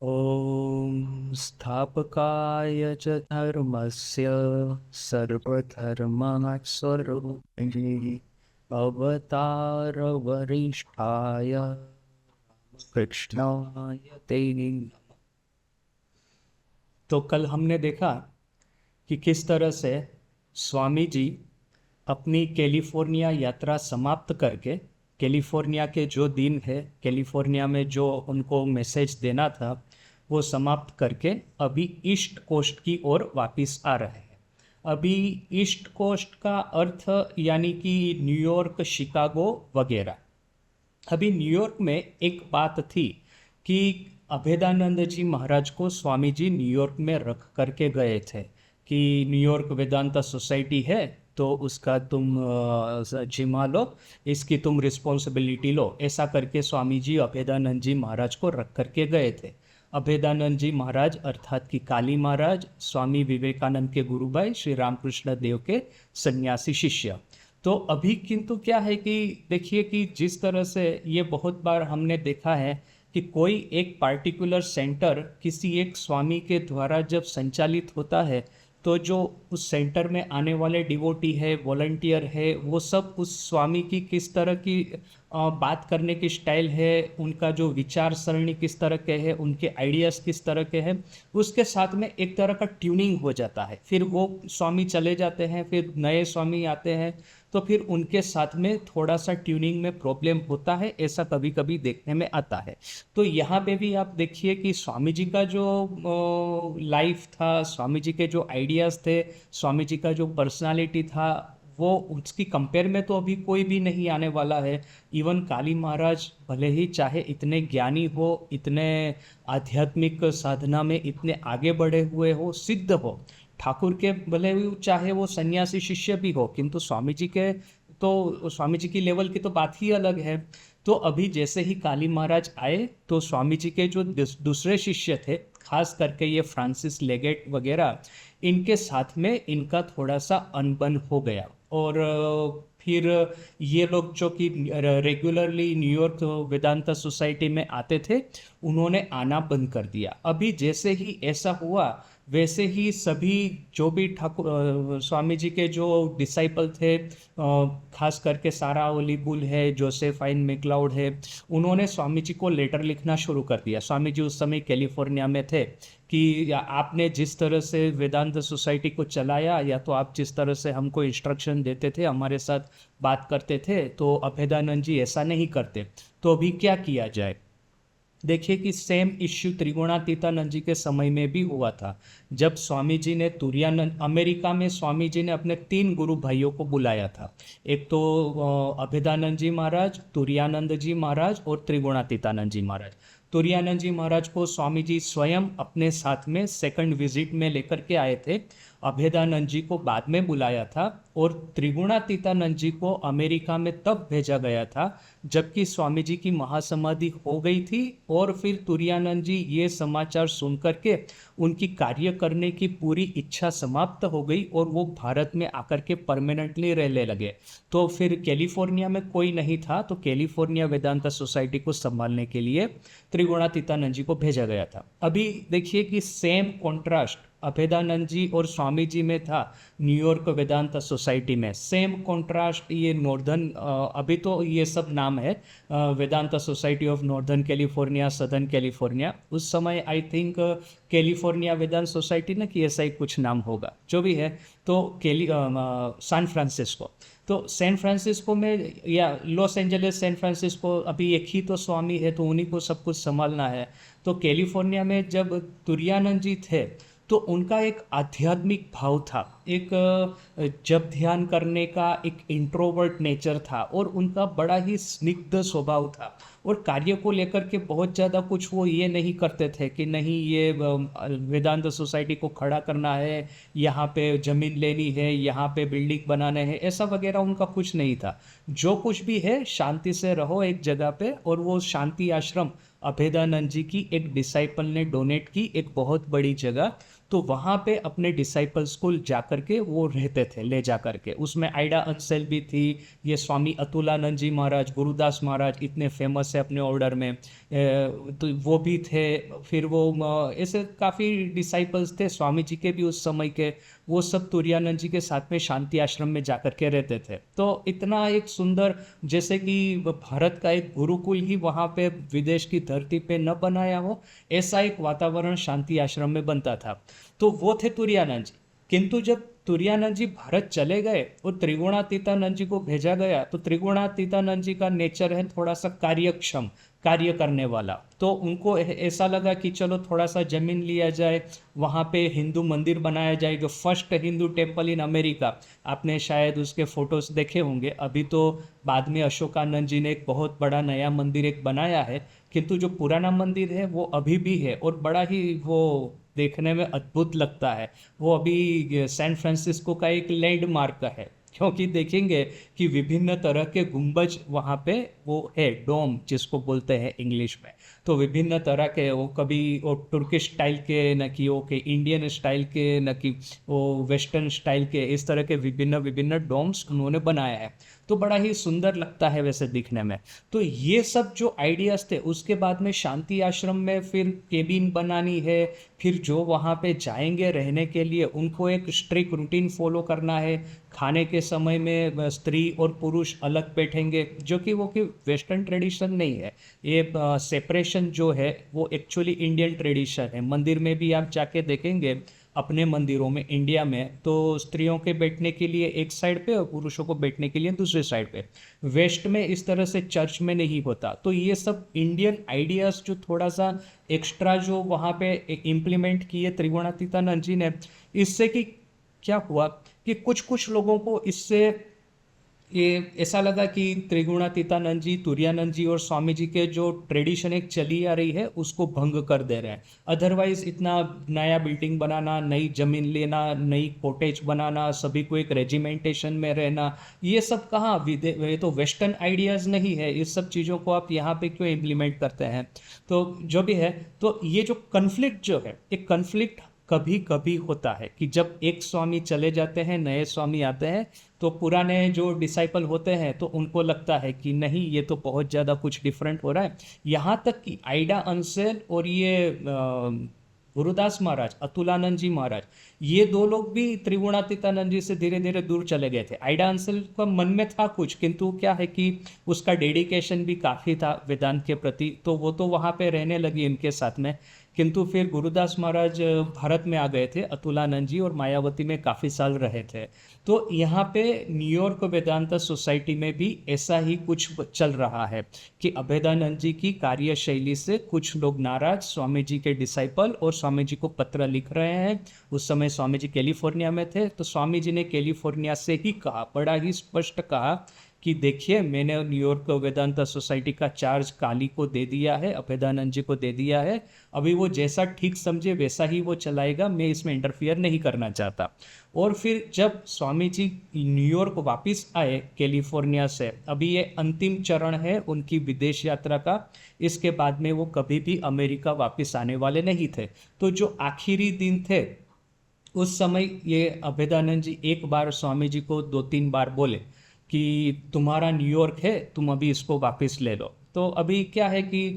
ॐ स्थापकाय च धर्मस्य सर्वधर्मस्वरूपिणे अवतारवरिष्ठाय कृष्णाय ते नमः। तो कल हमने देखा कि किस तरह से स्वामी जी अपनी कैलिफोर्निया यात्रा समाप्त करके कैलिफोर्निया के जो दिन है, कैलिफोर्निया में जो उनको मैसेज देना था वो समाप्त करके अभी ईस्ट कोस्ट की ओर वापस आ रहे हैं। अभी ईस्ट कोस्ट का अर्थ यानी कि न्यूयॉर्क, शिकागो वगैरह। अभी न्यूयॉर्क में एक बात थी कि अभेदानंद जी महाराज को स्वामी जी न्यूयॉर्क में रख करके गए थे कि न्यूयॉर्क वेदांता सोसाइटी है तो उसका तुम जिम्मा लो, इसकी तुम रिस्पॉन्सिबिलिटी लो, ऐसा करके स्वामी जी अभेदानंद जी महाराज को रख करके गए थे। अभेदानंद जी महाराज अर्थात कि काली महाराज स्वामी विवेकानंद के गुरु भाई श्री रामकृष्ण देव के सन्यासी शिष्य। तो अभी किंतु क्या है कि देखिए कि जिस तरह से ये बहुत बार हमने देखा है कि कोई एक पार्टिकुलर सेंटर किसी एक स्वामी के द्वारा जब संचालित होता है तो जो उस सेंटर में आने वाले डिवोटी है, वॉलंटियर है, वो सब उस स्वामी की किस तरह की बात करने की स्टाइल है, उनका जो विचार सरणी किस तरह के है, उनके आइडियाज़ किस तरह के हैं, उसके साथ में एक तरह का ट्यूनिंग हो जाता है। फिर वो स्वामी चले जाते हैं, फिर नए स्वामी आते हैं, तो फिर उनके साथ में थोड़ा सा ट्यूनिंग में प्रॉब्लम होता है, ऐसा कभी कभी देखने में आता है। तो यहाँ पे भी आप देखिए कि स्वामी जी का जो लाइफ था, स्वामी जी के जो आइडियाज़ थे, स्वामी जी का जो पर्सनालिटी था, वो उसकी कंपेयर में तो अभी कोई भी नहीं आने वाला है। इवन काली महाराज भले ही चाहे इतने ज्ञानी हो, इतने आध्यात्मिक साधना में इतने आगे बढ़े हुए हो, सिद्ध हो, ठाकुर के भले ही चाहे वो सन्यासी शिष्य भी हो, किंतु स्वामी जी के तो स्वामी जी की लेवल की तो बात ही अलग है। तो अभी जैसे ही काली महाराज आए तो स्वामी जी के जो दूसरे शिष्य थे, खास करके ये फ्रांसिस लेगेट वगैरह, इनके साथ में इनका थोड़ा सा अनबन हो गया। और फिर ये लोग जो कि रेगुलरली न्यूयॉर्क वेदांता सोसाइटी में आते थे, उन्होंने आना बंद कर दिया। अभी जैसे ही ऐसा हुआ वैसे ही सभी जो भी ठाकुर स्वामी जी के जो डिसाइपल थे, खास करके सारा ओली बुल है, जोसेफाइन मैक्लाउड है, उन्होंने स्वामी जी को लेटर लिखना शुरू कर दिया। स्वामी जी उस समय कैलिफोर्निया में थे कि आपने जिस तरह से वेदांत सोसाइटी को चलाया, या तो आप जिस तरह से हमको इंस्ट्रक्शन देते थे, हमारे साथ बात करते थे, तो अभेदानंद जी ऐसा नहीं करते, तो अभी क्या किया जाए। देखिए कि सेम इश्यू त्रिगुणातीतानंद जी के समय में भी हुआ था। जब स्वामी जी ने तुरानंद, अमेरिका में स्वामी जी ने अपने 3 गुरु भाइयों को बुलाया था। एक तो अभेदानंद जी महाराज, तुरानंद जी महाराज और त्रिगुणातीतानंद जी महाराज। तुरानंद जी महाराज को स्वामी जी स्वयं अपने साथ में सेकंड विजिट में लेकर के आए थे। अभेदानंद जी को बाद में बुलाया था और त्रिगुणातीतानंद जी को अमेरिका में तब भेजा गया था जबकि स्वामी जी की महासमाधि हो गई थी। और फिर तुरानंद जी ये समाचार सुन करके उनकी कार्य करने की पूरी इच्छा समाप्त हो गई और वो भारत में आकर के परमानेंटली रहने लगे। तो फिर कैलिफोर्निया में कोई नहीं था, तो कैलिफोर्निया वेदांता सोसाइटी को संभालने के लिए त्रिगुणातीतानंद जी को भेजा गया था। अभी देखिए कि सेम कॉन्ट्रास्ट अभेदानंद जी और स्वामी जी में था न्यूयॉर्क वेदांता सोसाइटी में। सेम कॉन्ट्रास्ट ये नॉर्दर्न, अभी तो ये सब नाम है Vedanta society of northern California, southern California. उस समय I think California Vedanta society ना कि ऐसा ही कुछ नाम होगा, जो भी है। तो सैन फ्रांसिस्को, तो सैन फ्रांसिस्को में या लॉस एंजलिस, सैन फ्रांसिस्को, अभी एक ही तो स्वामी है तो उन्हीं को सब कुछ संभालना है। तो कैलिफोर्निया में जब तुरानंद जी थे तो उनका एक आध्यात्मिक भाव था, एक जब ध्यान करने का एक इंट्रोवर्ट नेचर था और उनका बड़ा ही स्निग्ध स्वभाव था। और कार्य को लेकर के बहुत ज़्यादा कुछ वो ये नहीं करते थे कि नहीं ये वेदांत सोसाइटी को खड़ा करना है, यहाँ पे ज़मीन लेनी है, यहाँ पे बिल्डिंग बनाने हैं, ऐसा वगैरह उनका कुछ नहीं था। जो कुछ भी है शांति से रहो एक जगह पे। और वो शांति आश्रम अभेदानंद जी की एक डिसाइपल ने डोनेट की, एक बहुत बड़ी जगह। तो वहाँ पे अपने डिसाइपल्स को जा करके वो रहते थे, ले जा करके। उसमें आइडा अंसल भी थी, ये स्वामी अतुलानंद जी महाराज, गुरुदास महाराज इतने फेमस है अपने ऑर्डर में, तो वो भी थे। फिर वो ऐसे काफ़ी डिसाइपल्स थे स्वामी जी के भी उस समय के, वो सब तुरानंद जी के साथ में शांति आश्रम में जा कर के रहते थे। तो इतना एक सुंदर, जैसे कि भारत का एक गुरुकुल ही वहाँ पे विदेश की धरती पे न बनाया हो, ऐसा एक वातावरण शांति आश्रम में बनता था। तो वो थे तुरानंद जी। किंतु जब तुरानंद जी भारत चले गए और त्रिगुणातीतानंद जी को भेजा गया, तो त्रिगुणातीतानंद जी का नेचर है थोड़ा सा कार्यक्षम, कार्य करने वाला। तो उनको ऐसा लगा कि चलो थोड़ा सा जमीन लिया जाए, वहाँ पे हिंदू मंदिर बनाया जाए, जो first Hindu temple in America. आपने शायद उसके फोटोज देखे होंगे। अभी तो बाद में अशोकानंद जी ने एक बहुत बड़ा नया मंदिर एक बनाया है, किंतु जो पुराना मंदिर है वो अभी भी है और बड़ा ही वो देखने में अद्भुत लगता है। वो अभी सैन फ्रांसिस्को का एक लैंडमार्क है, क्योंकि देखेंगे कि विभिन्न तरह के गुंबज वहाँ पे वो है, डोम जिसको बोलते हैं इंग्लिश में। तो विभिन्न तरह के, वो कभी वो तुर्किश स्टाइल के, न कि वो के इंडियन स्टाइल के, न कि वो वेस्टर्न स्टाइल के, इस तरह के विभिन्न विभिन्न डोम्स उन्होंने बनाया है। तो बड़ा ही सुंदर लगता है वैसे दिखने में। तो ये सब जो आइडियाज़ थे, उसके बाद में शांति आश्रम में फिर केबिन बनानी है, फिर जो वहाँ पे जाएंगे रहने के लिए उनको एक स्ट्रिक्ट रूटीन फॉलो करना है। खाने के समय में स्त्री और पुरुष अलग बैठेंगे, जो कि वो कि वेस्टर्न ट्रेडिशन नहीं है। ये सेपरेशन जो है वो एक्चुअली इंडियन ट्रेडिशन है। मंदिर में भी आप जाके देखेंगे अपने मंदिरों में इंडिया में, तो स्त्रियों के बैठने के लिए एक साइड पे और पुरुषों को बैठने के लिए दूसरे साइड पे। वेस्ट में इस तरह से चर्च में नहीं होता। तो ये सब इंडियन आइडियाज़ जो थोड़ा सा एक्स्ट्रा जो वहाँ पे इम्प्लीमेंट किए त्रिगुणातीतानंद जी ने, इससे कि क्या हुआ कि कुछ कुछ लोगों को इससे ये ऐसा लगा कि त्रिगुणातीतानंद जी, तुरानंद जी और स्वामी जी के जो ट्रेडिशन एक चली आ रही है उसको भंग कर दे रहे हैं। अदरवाइज इतना नया बिल्डिंग बनाना, नई जमीन लेना, नई कॉटेज बनाना, सभी को एक रेजिमेंटेशन में रहना, ये सब कहाँ ये तो वेस्टर्न आइडियाज़ नहीं है। इस सब चीज़ों को आप यहाँ पे क्यों इम्प्लीमेंट करते हैं? तो जो भी है, तो ये जो कन्फ्लिक्ट जो है, एक कन्फ्लिक्ट कभी कभी होता है कि जब एक स्वामी चले जाते हैं, नए स्वामी आते हैं, तो पुराने जो डिसाइपल होते हैं तो उनको लगता है कि नहीं, ये तो बहुत ज़्यादा कुछ डिफरेंट हो रहा है। यहाँ तक कि आइडा अंसल और ये गुरुदास महाराज, अतुलानंद जी महाराज, ये दो लोग भी त्रिगुणातीतानंद जी से धीरे धीरे दूर चले गए थे। आइडा अंसल का मन में था कुछ, किंतु क्या है कि उसका डेडिकेशन भी काफ़ी था वेदांत के प्रति, तो वो तो वहाँ पे रहने लगी इनके साथ में। किंतु फिर गुरुदास महाराज भारत में आ गए थे, अतुलानंद जी और मायावती में काफ़ी साल रहे थे। तो यहाँ पे न्यूयॉर्क वेदांता सोसाइटी में भी ऐसा ही कुछ चल रहा है कि अभेदानंद जी की कार्यशैली से कुछ लोग नाराज, स्वामी जी के डिसाइपल, और स्वामी जी को पत्र लिख रहे हैं। उस समय स्वामी जी कैलिफोर्निया में थे, तो स्वामी जी ने कैलिफोर्निया से ही कहा, बड़ा ही स्पष्ट कहा कि देखिए, मैंने न्यूयॉर्क वेदांता सोसाइटी का चार्ज काली को दे दिया है, अभेदानंद जी को दे दिया है। अभी वो जैसा ठीक समझे वैसा ही वो चलाएगा, मैं इसमें इंटरफियर नहीं करना चाहता। और फिर जब स्वामी जी न्यूयॉर्क वापस आए कैलिफोर्निया से, अभी ये अंतिम चरण है उनकी विदेश यात्रा का, इसके बाद में वो कभी भी अमेरिका वापस आने वाले नहीं थे। तो जो आखिरी दिन थे, उस समय ये अभेदानंद जी एक बार स्वामी जी को 2-3 बार बोले कि तुम्हारा न्यूयॉर्क है, तुम अभी इसको वापस ले लो। तो अभी क्या है कि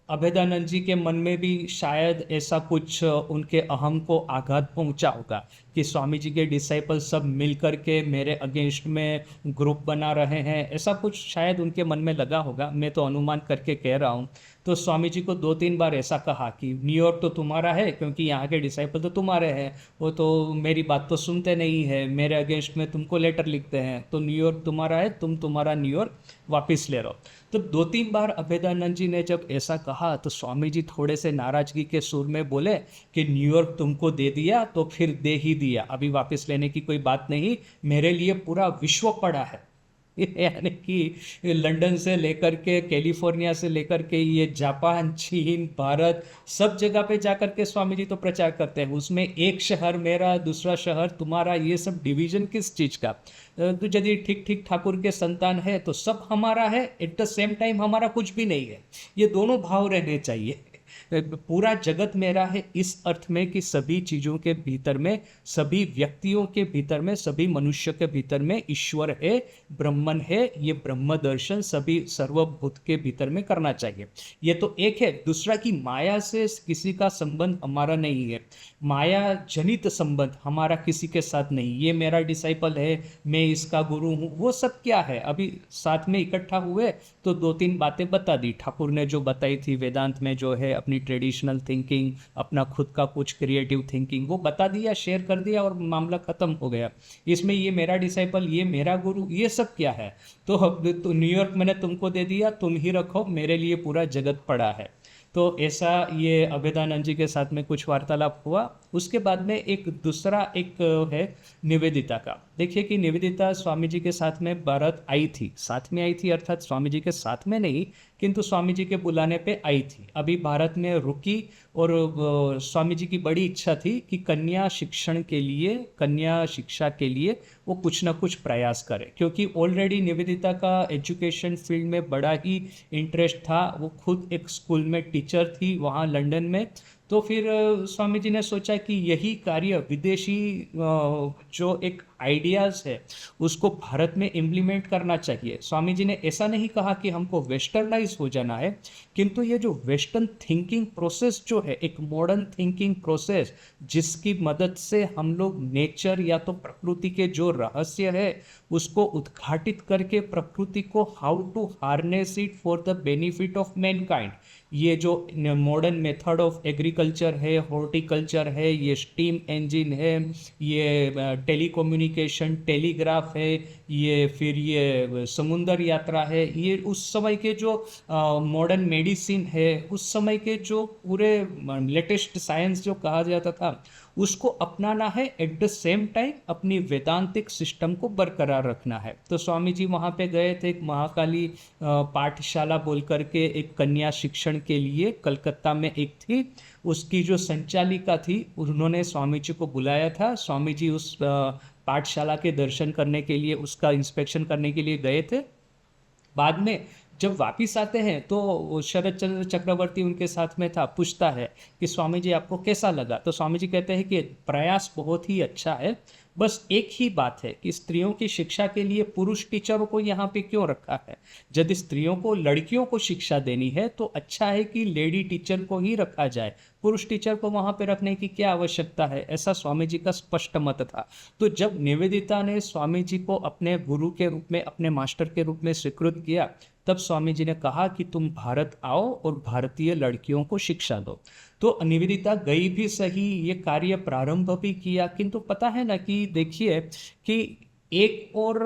अभेदानंद जी के मन में भी शायद ऐसा कुछ उनके अहम को आघात पहुंचा होगा कि स्वामी जी के डिसाइपल सब मिल कर के मेरे अगेंस्ट में ग्रुप बना रहे हैं, ऐसा कुछ शायद उनके मन में लगा होगा। मैं तो अनुमान करके कह रहा हूँ। तो स्वामी जी को 2-3 बार ऐसा कहा कि न्यूयॉर्क तो तुम्हारा है, क्योंकि यहाँ के डिसाइपल तो तुम्हारे हैं, वो तो मेरी बात तो सुनते नहीं है, मेरे अगेंस्ट में तुमको लेटर लिखते हैं, तो न्यूयॉर्क तुम्हारा है, तुम तुम्हारा न्यूयॉर्क वापस ले लो। तो 2-3 बार अभेदानंद जी ने जब ऐसा कहा, तो स्वामी जी थोड़े से नाराजगी के सुर में बोले कि न्यूयॉर्क तुमको दे दिया तो फिर दे ही दिया, अभी वापस लेने की कोई बात नहीं, मेरे लिए पूरा विश्व पड़ा है। यानी कि लंदन से लेकर के, कैलिफोर्निया से लेकर के, ये जापान, चीन, भारत, सब जगह पे जाकर के स्वामी जी तो प्रचार करते हैं। उसमें एक शहर मेरा, दूसरा शहर तुम्हारा, ये सब डिवीजन किस चीज़ का? तो यदि ठीक ठीक ठाकुर के संतान है तो सब हमारा है, एट द सेम टाइम हमारा कुछ भी नहीं है। ये दोनों भाव रहने चाहिए। पूरा जगत मेरा है इस अर्थ में कि सभी चीज़ों के भीतर में, सभी व्यक्तियों के भीतर में, सभी मनुष्य के भीतर में ईश्वर है, ब्रह्मन है। ये ब्रह्म दर्शन सभी सर्वभूत के भीतर में करना चाहिए। ये तो एक है। दूसरा कि माया से किसी का संबंध हमारा नहीं है, माया जनित संबंध हमारा किसी के साथ नहीं। ये मेरा डिसाइपल है, मैं इसका गुरु हूँ, वो सब क्या है। अभी साथ में इकट्ठा हुए तो दो तीन बातें बता दी ठाकुर ने, जो बताई थी वेदांत में जो है अपनी ट्रेडिशनल थिंकिंग, अपना खुद का कुछ क्रिएटिव थिंकिंग, वो बता दिया, शेयर कर दिया और मामला खत्म हो गया। इसमें ये मेरा डिसाइपल, ये मेरा गुरु, ये सब क्या है। तो न्यूयॉर्क मैंने तुमको दे दिया, तुम ही रखो, मेरे लिए पूरा जगत पड़ा है। तो ऐसा ये अभेदानंद जी के साथ में कुछ वार्तालाप हुआ। उसके बाद में एक दूसरा एक है निवेदिता का। देखिए कि निवेदिता स्वामी जी के साथ में भारत आई थी, साथ में आई थी, अर्थात स्वामी जी के साथ में नहीं, किंतु स्वामी जी के बुलाने पे आई थी। अभी भारत में रुकी और स्वामी जी की बड़ी इच्छा थी कि कन्या शिक्षण के लिए, कन्या शिक्षा के लिए वो कुछ ना कुछ प्रयास करे, क्योंकि ऑलरेडी निवेदिता का एजुकेशन फील्ड में बड़ा ही इंटरेस्ट था। वो खुद एक स्कूल में टीचर थी वहाँ लंदन में। तो फिर स्वामी जी ने सोचा कि यही कार्य विदेशी जो एक आइडियाज़ है उसको भारत में इम्प्लीमेंट करना चाहिए। स्वामी जी ने ऐसा नहीं कहा कि हमको वेस्टर्नाइज हो जाना है, किंतु ये जो वेस्टर्न थिंकिंग प्रोसेस जो है, एक मॉडर्न थिंकिंग प्रोसेस, जिसकी मदद से हम लोग नेचर या तो प्रकृति के जो रहस्य है उसको उद्घाटित करके प्रकृति को how to harness it for the benefit of mankind, ये जो मॉडर्न मेथड ऑफ एग्रीकल्चर है, हॉर्टिकल्चर है, ये स्टीम इंजन है, ये टेलीकम्युनिकेशन टेलीग्राफ है, ये फिर ये समुंदर यात्रा है, ये उस समय के जो मॉडर्न मेडिसिन है, उस समय के जो पूरे लेटेस्ट साइंस जो कहा जाता था, उसको अपनाना है। एट द सेम टाइम अपनी वेदांतिक सिस्टम को बरकरार रखना है। तो स्वामी जी वहाँ पे गए थे, एक महाकाली पाठशाला बोल करके एक कन्या शिक्षण के लिए कलकत्ता में एक थी, उसकी जो संचालिका थी उन्होंने स्वामी जी को बुलाया था। स्वामी जी उस पाठशाला के दर्शन करने के लिए, उसका इंस्पेक्शन करने के लिए गए थे। बाद में जब वापिस आते हैं तो शरद चंद्र चक्रवर्ती उनके साथ में था, पूछता है कि स्वामी जी आपको कैसा लगा। तो स्वामी जी कहते हैं कि प्रयास बहुत ही अच्छा है, बस एक ही बात है कि स्त्रियों की शिक्षा के लिए पुरुष टीचरों को यहाँ पे क्यों रखा है। यदि स्त्रियों को, लड़कियों को शिक्षा देनी है तो अच्छा है कि लेडी टीचर को ही रखा जाए, पुरुष टीचर को वहाँ पे रखने की क्या आवश्यकता है। ऐसा स्वामी जी का स्पष्ट मत था। तो जब निवेदिता ने स्वामी जी को अपने गुरु के रूप में, अपने मास्टर के रूप में स्वीकृत किया, तब स्वामी जी ने कहा कि तुम भारत आओ और भारतीय लड़कियों को शिक्षा दो। तो निवेदिता गई भी सही, ये कार्य प्रारंभ भी किया, किंतु पता है ना कि देखिए कि एक और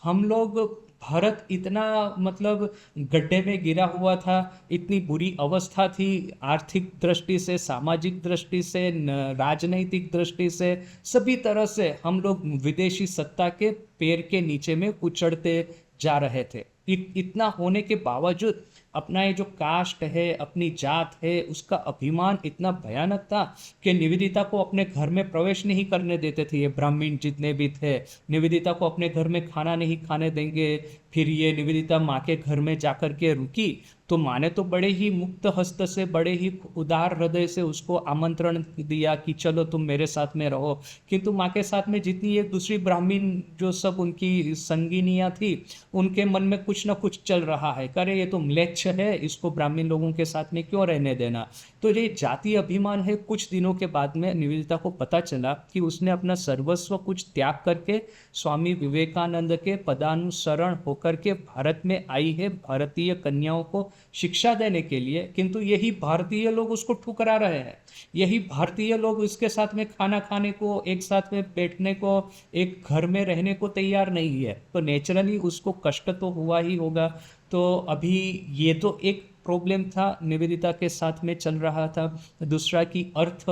हम लोग, भारत इतना मतलब गड्ढे में गिरा हुआ था, इतनी बुरी अवस्था थी, आर्थिक दृष्टि से, सामाजिक दृष्टि से, राजनैतिक दृष्टि से, सभी तरह से हम लोग विदेशी सत्ता के पैर के नीचे में कुचड़ते जा रहे थे। इतना होने के बावजूद अपना ये जो कास्ट है, अपनी जात है, उसका अभिमान इतना भयानक था कि निवेदिता को अपने घर में प्रवेश नहीं करने देते थे। ये ब्राह्मण जितने भी थे, निवेदिता को अपने घर में खाना नहीं खाने देंगे। फिर ये निवेदिता माँ के घर में जाकर के रुकी तो माँ ने तो बड़े ही मुक्त हस्त से, बड़े ही उदार हृदय से उसको आमंत्रण दिया कि चलो तुम मेरे साथ में रहो। किंतु माँ के साथ में जितनी एक दूसरी ब्राह्मण जो सब उनकी संगिनियाँ थी, उनके मन में कुछ ना कुछ चल रहा है, करे ये तो म्लेच्छ है, इसको ब्राह्मण लोगों के साथ में क्यों रहने देना। तो ये जाति अभिमान है। कुछ दिनों के बाद में निवेदिता को पता चला कि उसने अपना सर्वस्व कुछ त्याग करके स्वामी विवेकानंद के पदानुसरण होकर के भारत में आई है, भारतीय कन्याओं को शिक्षा देने के लिए। किंतु यही भारतीय लोग उसको ठुकरा रहे हैं, यही भारतीय लोग इसके साथ में खाना खाने को, एक साथ में बैठने को, एक घर में रहने को तैयार नहीं है। तो नेचुरली उसको कष्ट तो हुआ ही होगा। तो अभी ये तो एक प्रॉब्लम था, निवेदिता के साथ में चल रहा था। दूसरा कि अर्थ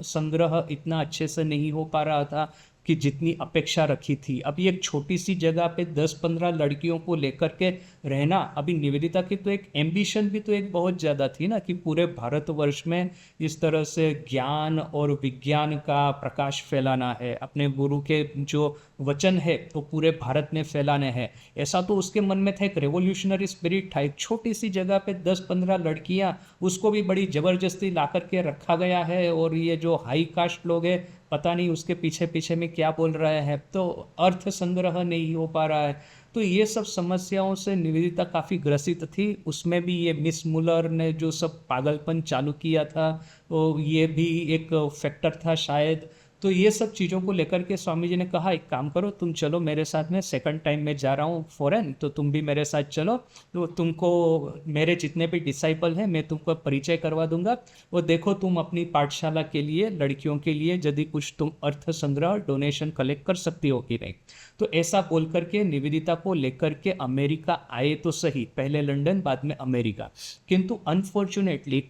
संग्रह इतना अच्छे से नहीं हो पा रहा था, कि जितनी अपेक्षा रखी थी। अभी एक छोटी सी जगह पे 10-15 लड़कियों को लेकर के रहना, अभी निवेदिता की तो एक एम्बिशन भी तो एक बहुत ज़्यादा थी ना, कि पूरे भारतवर्ष में इस तरह से ज्ञान और विज्ञान का प्रकाश फैलाना है, अपने गुरु के जो वचन है तो पूरे भारत में फैलाने हैं। ऐसा तो उसके मन में था, एक रेवोल्यूशनरी स्पिरिट था। एक छोटी सी जगह पे 10-15 लड़कियां, उसको भी बड़ी ज़बरदस्ती ला करके रखा गया है, और ये जो हाई कास्ट लोग हैं पता नहीं उसके पीछे पीछे में क्या बोल रहे हैं, तो अर्थ संग्रह नहीं हो पा रहा है। तो ये सब समस्याओं से निवेदिता काफ़ी ग्रसित थी। उसमें भी ये मिस मुलर ने जो सब पागलपन चालू किया था, वो ये भी एक फैक्टर था शायद। तो ये सब चीज़ों को लेकर के स्वामी जी ने कहा, एक काम करो, तुम चलो मेरे साथ में, सेकंड टाइम मैं जा रहा हूँ फॉरेन, तो तुम भी मेरे साथ चलो, तो तुमको मेरे जितने भी डिसाइपल हैं मैं तुमको परिचय करवा दूंगा। वो देखो तुम अपनी पाठशाला के लिए, लड़कियों के लिए यदि कुछ तुम अर्थ संग्रह डोनेशन कलेक्ट कर सकती हो कि नहीं। तो ऐसा बोल करके निवेदिता को लेकर के अमेरिका आए तो सही, पहले लंदन बाद में अमेरिका। किंतु अनफॉर्चुनेटली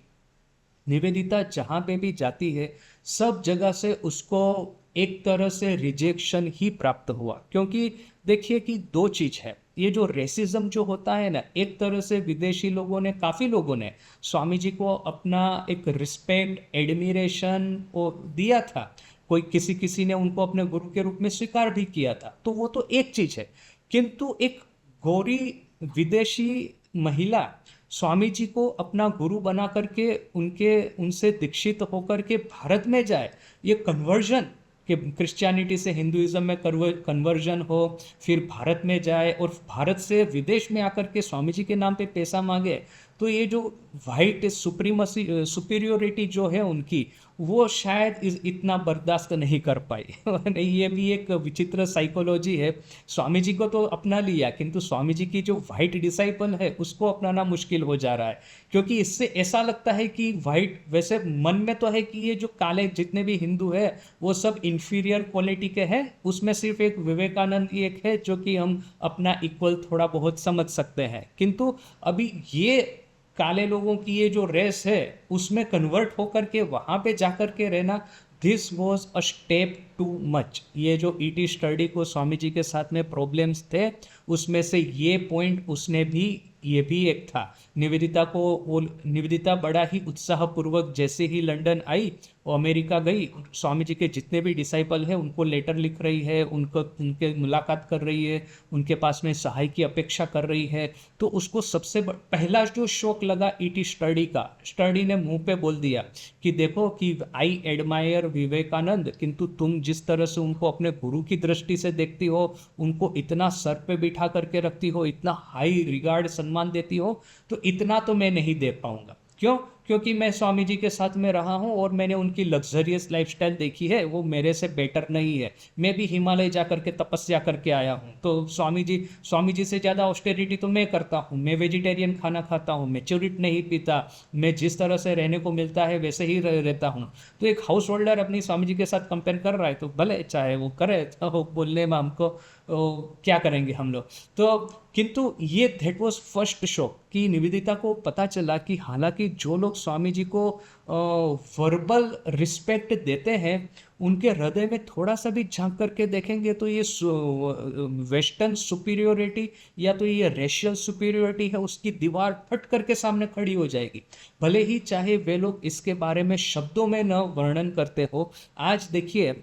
निवेदिता जहाँ पे भी जाती है सब जगह से उसको एक तरह से रिजेक्शन ही प्राप्त हुआ। क्योंकि देखिए कि दो चीज है, ये जो रेसिज्म जो होता है ना, एक तरह से विदेशी लोगों ने, काफ़ी लोगों ने स्वामी जी को अपना एक रिस्पेक्ट, एडमिरेशन वो दिया था। कोई किसी किसी ने उनको अपने गुरु के रूप में स्वीकार भी किया था, तो वो तो एक चीज है। किंतु एक गोरी विदेशी महिला स्वामी जी को अपना गुरु बना करके उनसे दीक्षित होकर के भारत में जाए, ये कन्वर्जन, कि क्रिश्चियनिटी से हिंदुइज्म में कन्वर्जन हो, फिर भारत में जाए और भारत से विदेश में आकर के स्वामी जी के नाम पे पैसा मांगे, तो ये जो वाइट सुप्रीमसी सुपीरियोरिटी जो है उनकी, वो शायद इतना बर्दाश्त नहीं कर पाई। ये भी एक विचित्र साइकोलॉजी है। स्वामी जी को तो अपना लिया, किंतु स्वामी जी की जो वाइट डिसाइपल है उसको अपनाना मुश्किल हो जा रहा है। क्योंकि इससे ऐसा लगता है कि वाइट, वैसे मन में तो है कि ये जो काले जितने भी हिंदू है वो सब इंफीरियर क्वालिटी के हैं, उसमें सिर्फ एक विवेकानंद ही एक है जो कि हम अपना इक्वल थोड़ा बहुत समझ सकते हैं। किंतु अभी ये काले लोगों की ये जो रेस है उसमें कन्वर्ट होकर के वहाँ पे जाकर के रहना, this was a step too much. ये जो ईटी स्टडी को स्वामी जी के साथ में प्रॉब्लम्स थे, उसमें से ये पॉइंट उसने भी, ये भी एक था। निवेदिता को, वो निवेदिता बड़ा ही उत्साहपूर्वक जैसे ही लंदन आई, वो अमेरिका गई, स्वामी जी के जितने भी डिसाइपल हैं उनको लेटर लिख रही है, उनके मुलाकात कर रही है, उनके पास में सहाय की अपेक्षा कर रही है। तो उसको सबसे पहला जो शौक लगा ईटी स्टडी का, स्टडी ने मुंह पे बोल दिया कि देखो कि आई एडमायर विवेकानंद, किंतु तुम जिस तरह से उनको अपने गुरु की दृष्टि से देखती हो, उनको इतना सर पे बिठा करके रखती हो, इतना हाई रिगार्ड सम्मान देती हो, तो इतना तो मैं नहीं दे पाऊंगा। क्यों? क्योंकि मैं स्वामी जी के साथ में रहा हूँ और मैंने उनकी लग्जरियस लाइफस्टाइल देखी है, वो मेरे से बेटर नहीं है। मैं भी हिमालय जा करके तपस्या करके आया हूँ, तो स्वामी जी से ज़्यादा ऑस्टेरिटी तो मैं करता हूँ। मैं वेजिटेरियन खाना खाता हूँ, मैं च्यूरिट नहीं पीता, मैं जिस तरह से रहने को मिलता है वैसे ही रहता हूँ। तो एक हाउस होल्डर अपनी स्वामी जी के साथ कंपेयर कर रहा है, तो भले चाहे वो करे, तो बोलने में हमको क्या करेंगे हम लोग। तो किंतु ये दैट वाज फर्स्ट शॉक कि निवेदिता को पता चला कि हालांकि जो लोग स्वामी जी को वर्बल रिस्पेक्ट देते हैं, उनके हृदय में थोड़ा सा भी झांक करके देखेंगे तो ये वेस्टर्न सुपीरियोरिटी या तो ये रेशियल सुपीरियोरिटी है, उसकी दीवार फट करके सामने खड़ी हो जाएगी, भले ही चाहे वे लोग इसके बारे में शब्दों में न वर्णन करते हो। आज देखिए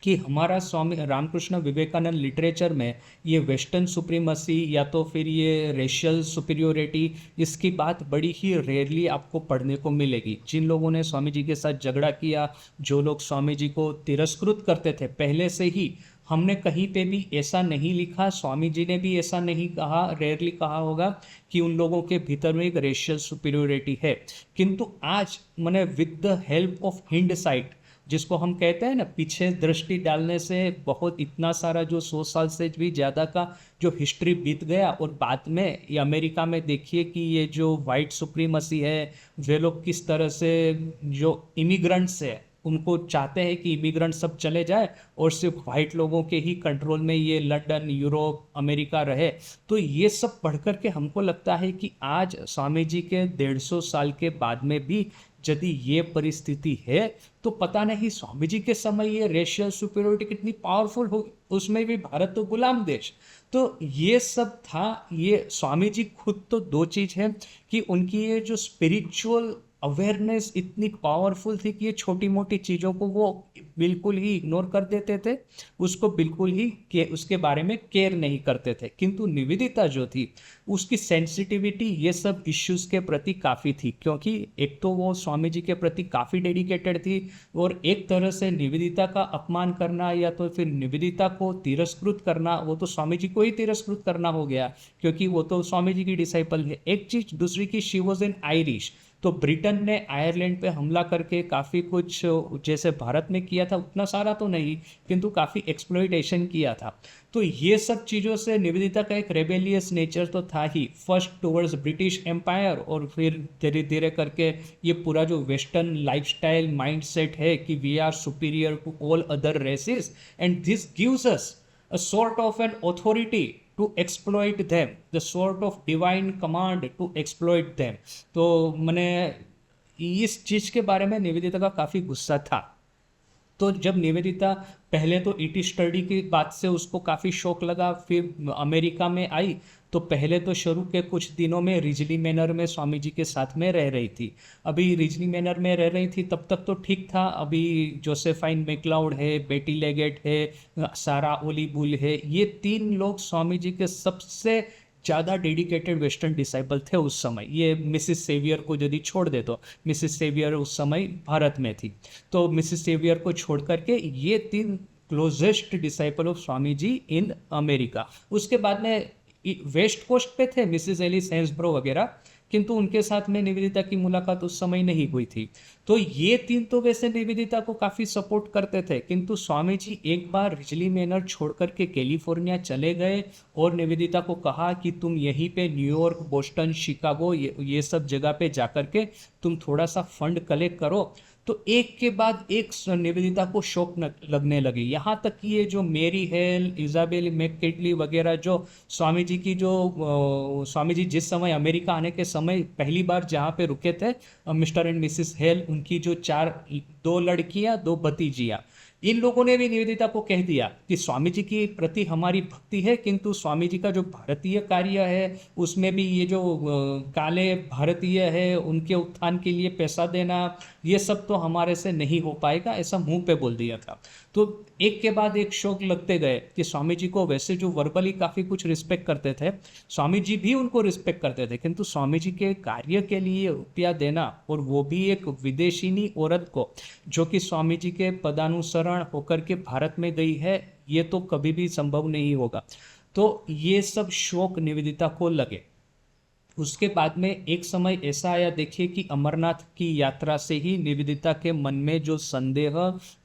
कि हमारा स्वामी रामकृष्ण विवेकानंद लिटरेचर में ये वेस्टर्न सुप्रीमसी या तो फिर ये रेशियल सुपीरियोरिटी, इसकी बात बड़ी ही रेयरली आपको पढ़ने को मिलेगी। जिन लोगों ने स्वामी जी के साथ झगड़ा किया, जो लोग स्वामी जी को तिरस्कृत करते थे पहले से ही, हमने कहीं पे भी ऐसा नहीं लिखा, स्वामी जी ने भी ऐसा नहीं कहा, रेयरली कहा होगा कि उन लोगों के भीतर में एक रेशियल सुपीरियोरिटी है। किंतु आज मैंने विद द हेल्प ऑफ हिंडसाइट, जिसको हम कहते हैं ना, पीछे दृष्टि डालने से बहुत इतना सारा जो 100 साल से भी ज़्यादा का जो हिस्ट्री बीत गया, और बाद में ये अमेरिका में देखिए कि ये जो वाइट सुप्रीमसी है, वे लोग किस तरह से जो इमिग्रेंट्स है उनको चाहते हैं कि इमिग्रेंट सब चले जाए और सिर्फ वाइट लोगों के ही कंट्रोल में ये लंदन, यूरोप, अमेरिका रहे। तो ये सब पढ़ कर के हमको लगता है कि आज स्वामी जी के 150 साल के बाद में भी यदि ये परिस्थिति है तो पता नहीं स्वामी जी के समय ये रेशियल सुपीरियोरिटी कितनी पावरफुल हो, उसमें भी भारत तो गुलाम देश। तो ये सब था। ये स्वामी जी खुद तो दो चीज है कि उनकी ये जो स्पिरिचुअल अवेयरनेस इतनी पावरफुल थी कि ये छोटी मोटी चीज़ों को वो बिल्कुल ही इग्नोर कर देते थे, उसको बिल्कुल ही उसके बारे में केयर नहीं करते थे। किंतु निवेदिता जो थी उसकी सेंसिटिविटी ये सब इश्यूज के प्रति काफ़ी थी, क्योंकि एक तो वो स्वामी जी के प्रति काफ़ी डेडिकेटेड थी, और एक तरह से निवेदिता का अपमान करना या तो फिर निवेदिता को तिरस्कृत करना, वो तो स्वामी जी को ही तिरस्कृत करना हो गया, क्योंकि वो तो स्वामी जी की डिसाइपल है। एक चीज़ दूसरी की, शी वॉज एन आयरिश, तो ब्रिटेन ने आयरलैंड पे हमला करके काफ़ी कुछ जैसे भारत में किया था उतना सारा तो नहीं, किंतु काफ़ी एक्सप्लॉइटेशन किया था। तो ये सब चीज़ों से निवेदिता का एक रेबेलियस नेचर तो था ही, फर्स्ट टुवर्ड्स ब्रिटिश एम्पायर, और फिर धीरे धीरे करके ये पूरा जो वेस्टर्न लाइफस्टाइल माइंडसेट है कि we are superior to all other races and this gives us a sort of an authority to exploit them, the sort of divine command to exploit them। तो मैंने इस चीज़ के बारे में निवेदिता का काफ़ी गुस्सा था। तो जब निवेदिता पहले तो ईटी स्टडी की बात से उसको काफ़ी शौक लगा, फिर अमेरिका में आई, तो पहले तो शुरू के कुछ दिनों में रिजली मैनर में स्वामी जी के साथ में रह रही थी। अभी रिजली मैनर में रह रही थी तब तक तो ठीक था। अभी जोसेफाइन मैक्लाउड है, बेटी लेगेट है, सारा ओलीबुल है, ये तीन लोग स्वामी जी के सबसे ज़्यादा डेडिकेटेड वेस्टर्न डिसाइपल थे उस समय। ये मिसिस सेवियर को यदि छोड़ दे तो मिसिस सेवियर उस समय भारत में थी, तो मिसिस सेवियर को छोड़ करके ये तीन closest disciple of Swami ji in America. उसके बाद में वेस्ट कोस्ट पे थे मिसिस एलिस हेंसब्रो वगैरह, किंतु उनके साथ में निवेदिता की मुलाकात उस समय नहीं हुई थी। तो ये तीन तो वैसे निवेदिता को काफ़ी सपोर्ट करते थे, किंतु स्वामी जी एक बार रिजली मैनर छोड़ करके कैलिफोर्निया चले गए और निवेदिता को कहा कि तुम यहीं पे न्यूयॉर्क, बोस्टन, शिकागो, ये सब जगह पे जाकर के तुम थोड़ा सा फंड कलेक्ट करो। तो एक के बाद एक निवेदिता को शौक लगने लगी, यहाँ तक कि ये जो मेरी हेल, इजाबेल मैककिडली वगैरह, जो स्वामी जी की जो स्वामी जी जिस समय अमेरिका आने के समय पहली बार जहाँ पे रुके थे, मिस्टर एंड मिसिस हेल, उनकी जो दो लड़कियाँ, दो भतीजियाँ, इन लोगों ने भी निवेदिता को कह दिया कि स्वामी जी के प्रति हमारी भक्ति है, किंतु स्वामी जी का जो भारतीय कार्य है उसमें भी ये जो काले भारतीय है उनके उत्थान के लिए पैसा देना, ये सब तो हमारे से नहीं हो पाएगा, ऐसा मुंह पे बोल दिया था। तो एक के बाद एक शौक लगते गए कि स्वामी जी को वैसे जो वर्बली काफ़ी कुछ रिस्पेक्ट करते थे, स्वामी जी भी उनको रिस्पेक्ट करते थे, किंतु स्वामी जी के कार्य के लिए रुपया देना, और वो भी एक विदेशीनी औरत को जो कि स्वामी जी के पदानुसरण होकर के भारत में गई है, ये तो कभी भी संभव नहीं होगा। तो ये सब शौक निवेदिता को लगे। उसके बाद में एक समय ऐसा आया, देखिए कि अमरनाथ की यात्रा से ही निवेदिता के मन में जो संदेह,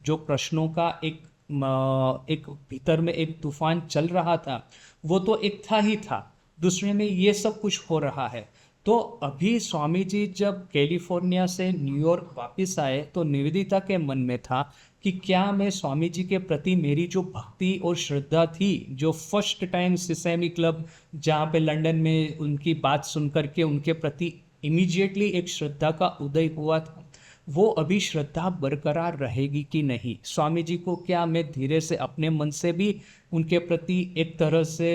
जो प्रश्नों का एक भीतर में एक तूफान चल रहा था, वो तो एक था ही था, दूसरे में ये सब कुछ हो रहा है। तो अभी स्वामी जी जब कैलिफोर्निया से न्यूयॉर्क वापस आए तो निवेदिता के मन में था कि क्या मैं स्वामी जी के प्रति मेरी जो भक्ति और श्रद्धा थी, जो फर्स्ट टाइम सिसैमी क्लब जहाँ पे लंदन में उनकी बात सुन करके उनके प्रति इमीडिएटली एक श्रद्धा का उदय हुआ था, वो अभी श्रद्धा बरकरार रहेगी कि नहीं। स्वामी जी को क्या मैं धीरे से अपने मन से भी उनके प्रति एक तरह से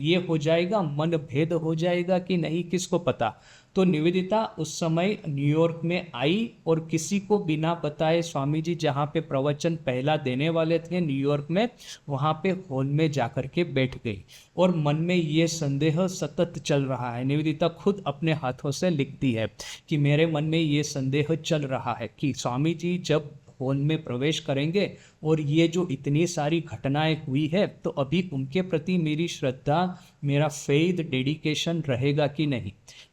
ये हो जाएगा, मन भेद हो जाएगा कि नहीं, किसको पता। तो निवेदिता उस समय न्यूयॉर्क में आई और किसी को बिना बताए स्वामी जी जहाँ पे प्रवचन पहला देने वाले थे न्यूयॉर्क में, वहाँ पे हॉल में जाकर के बैठ गई, और मन में ये संदेह सतत चल रहा है। निवेदिता खुद अपने हाथों से लिखती है कि मेरे मन में ये संदेह चल रहा है कि स्वामी जी जब हॉल में प्रवेश करेंगे और ये जो इतनी सारी घटनाएं हुई है, तो अभी उनके प्रति मेरी श्रद्धा, मेरा फेथ, डेडिकेशन रहेगा कि नहीं।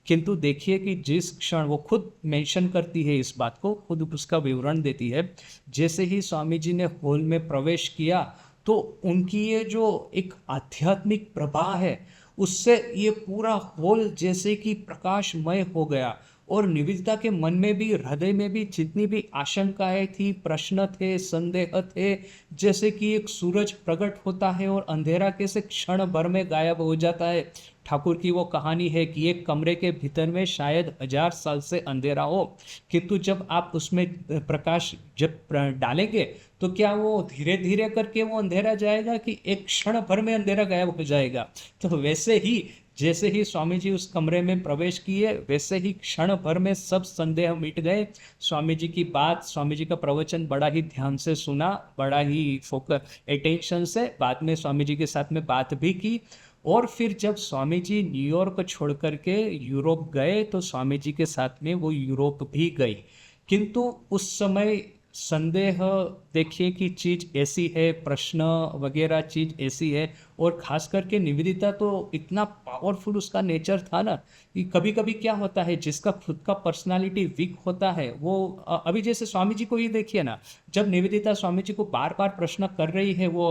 किंतु देखिए कि जिस क्षण वो खुद मेंशन करती है इस बात को, खुद उसका विवरण देती है, जैसे ही स्वामी जी ने हॉल में प्रवेश किया तो उनकी ये जो एक आध्यात्मिक प्रवाह है उससे ये पूरा हॉल जैसे कि प्रकाशमय हो गया, और निवेदिता के मन में भी, हृदय में भी जितनी भी आशंकाएं थी, प्रश्न थे, संदेह थे, जैसे कि एक सूरज प्रकट होता है और अंधेरा कैसे क्षण भर में गायब हो जाता है, ठाकुर की वो कहानी है कि एक कमरे के भीतर में शायद 1000 साल से अंधेरा हो, किंतु जब आप उसमें प्रकाश जब डालेंगे तो क्या वो धीरे धीरे करके वो अंधेरा जाएगा कि एक क्षण भर में अंधेरा गायब हो जाएगा। तो वैसे ही जैसे ही स्वामी जी उस कमरे में प्रवेश किए, वैसे ही क्षण भर में सब संदेह मिट गए। स्वामी जी की बात, स्वामी जी का प्रवचन बड़ा ही ध्यान से सुना, बड़ा ही फोकस अटेंशन से। बाद में स्वामी जी के साथ में बात भी की। और फिर जब स्वामी जी न्यूयॉर्क छोड़ करके यूरोप गए तो स्वामी जी के साथ में वो यूरोप भी गई। किंतु उस समय संदेह, देखिए कि चीज़ ऐसी है, प्रश्न वगैरह चीज़ ऐसी है। और खास करके निवेदिता तो इतना पावरफुल उसका नेचर था ना कि कभी कभी क्या होता है, जिसका खुद का पर्सनालिटी वीक होता है वो अभी जैसे स्वामी जी को ही देखिए ना, जब निवेदिता स्वामी जी को बार बार प्रश्न कर रही है वो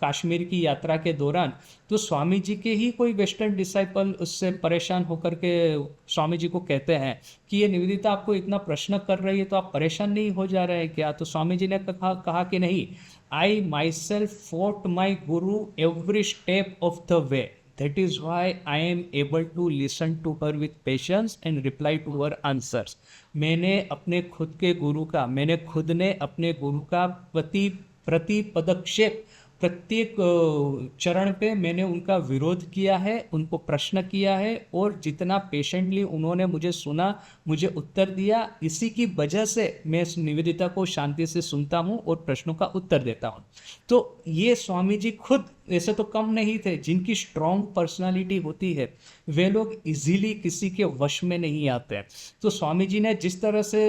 कश्मीर की यात्रा के दौरान, तो स्वामी जी के ही कोई वेस्टर्न डिसाइपल उससे परेशान होकर के स्वामी जी को कहते हैं कि ये निवेदिता आपको इतना प्रश्न कर रही है तो आप परेशान नहीं हो जा रहे हैं क्या? तो स्वामी जी ने कहा कि नहीं, I myself fought my guru every step of the way. That is why I am able to listen to her with patience and reply to her answers. मैंने खुद ने अपने गुरु का प्रति पदक्षेप, प्रत्येक चरण पे मैंने उनका विरोध किया है, उनको प्रश्न किया है, और जितना पेशेंटली उन्होंने मुझे सुना, मुझे उत्तर दिया, इसी की वजह से मैं निवेदिता को शांति से सुनता हूँ और प्रश्नों का उत्तर देता हूँ। तो ये स्वामी जी खुद ऐसे तो कम नहीं थे, जिनकी स्ट्रॉन्ग पर्सनालिटी होती है वे लोग इजीली किसी के वश में नहीं आते। तो स्वामी जी ने जिस तरह से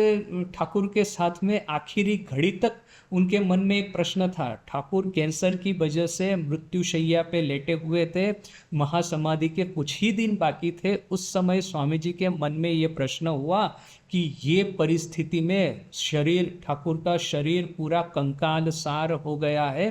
ठाकुर के साथ में आखिरी घड़ी तक उनके मन में एक प्रश्न था, ठाकुर कैंसर की वजह से मृत्युशैया पे लेटे हुए थे, महासमाधि के कुछ ही दिन बाकी थे, उस समय स्वामी जी के मन में ये प्रश्न हुआ कि ये परिस्थिति में ठाकुर का शरीर पूरा कंकाल सार हो गया है,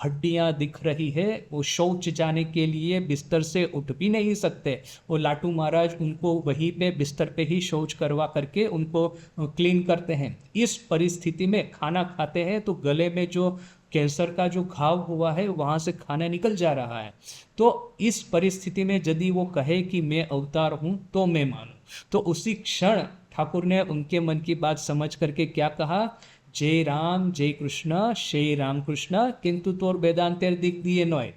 हड्डियां दिख रही है, वो शौच जाने के लिए बिस्तर से उठ भी नहीं सकते। वो लाटू महाराज उनको वहीं पे बिस्तर पे ही शौच करवा करके उनको क्लीन करते हैं। इस परिस्थिति में खाना खाते हैं तो गले में जो कैंसर का जो घाव हुआ है वहाँ से खाना निकल जा रहा है। तो इस परिस्थिति में यदि वो कहे कि मैं अवतार हूँ तो मैं मानूँ, तो उसी क्षण ठाकुर ने उनके मन की बात समझ करके क्या कहा, जय राम जय कृष्ण श्री राम कृष्ण किंतु तोर वेदांतेर दिख दिए नोय।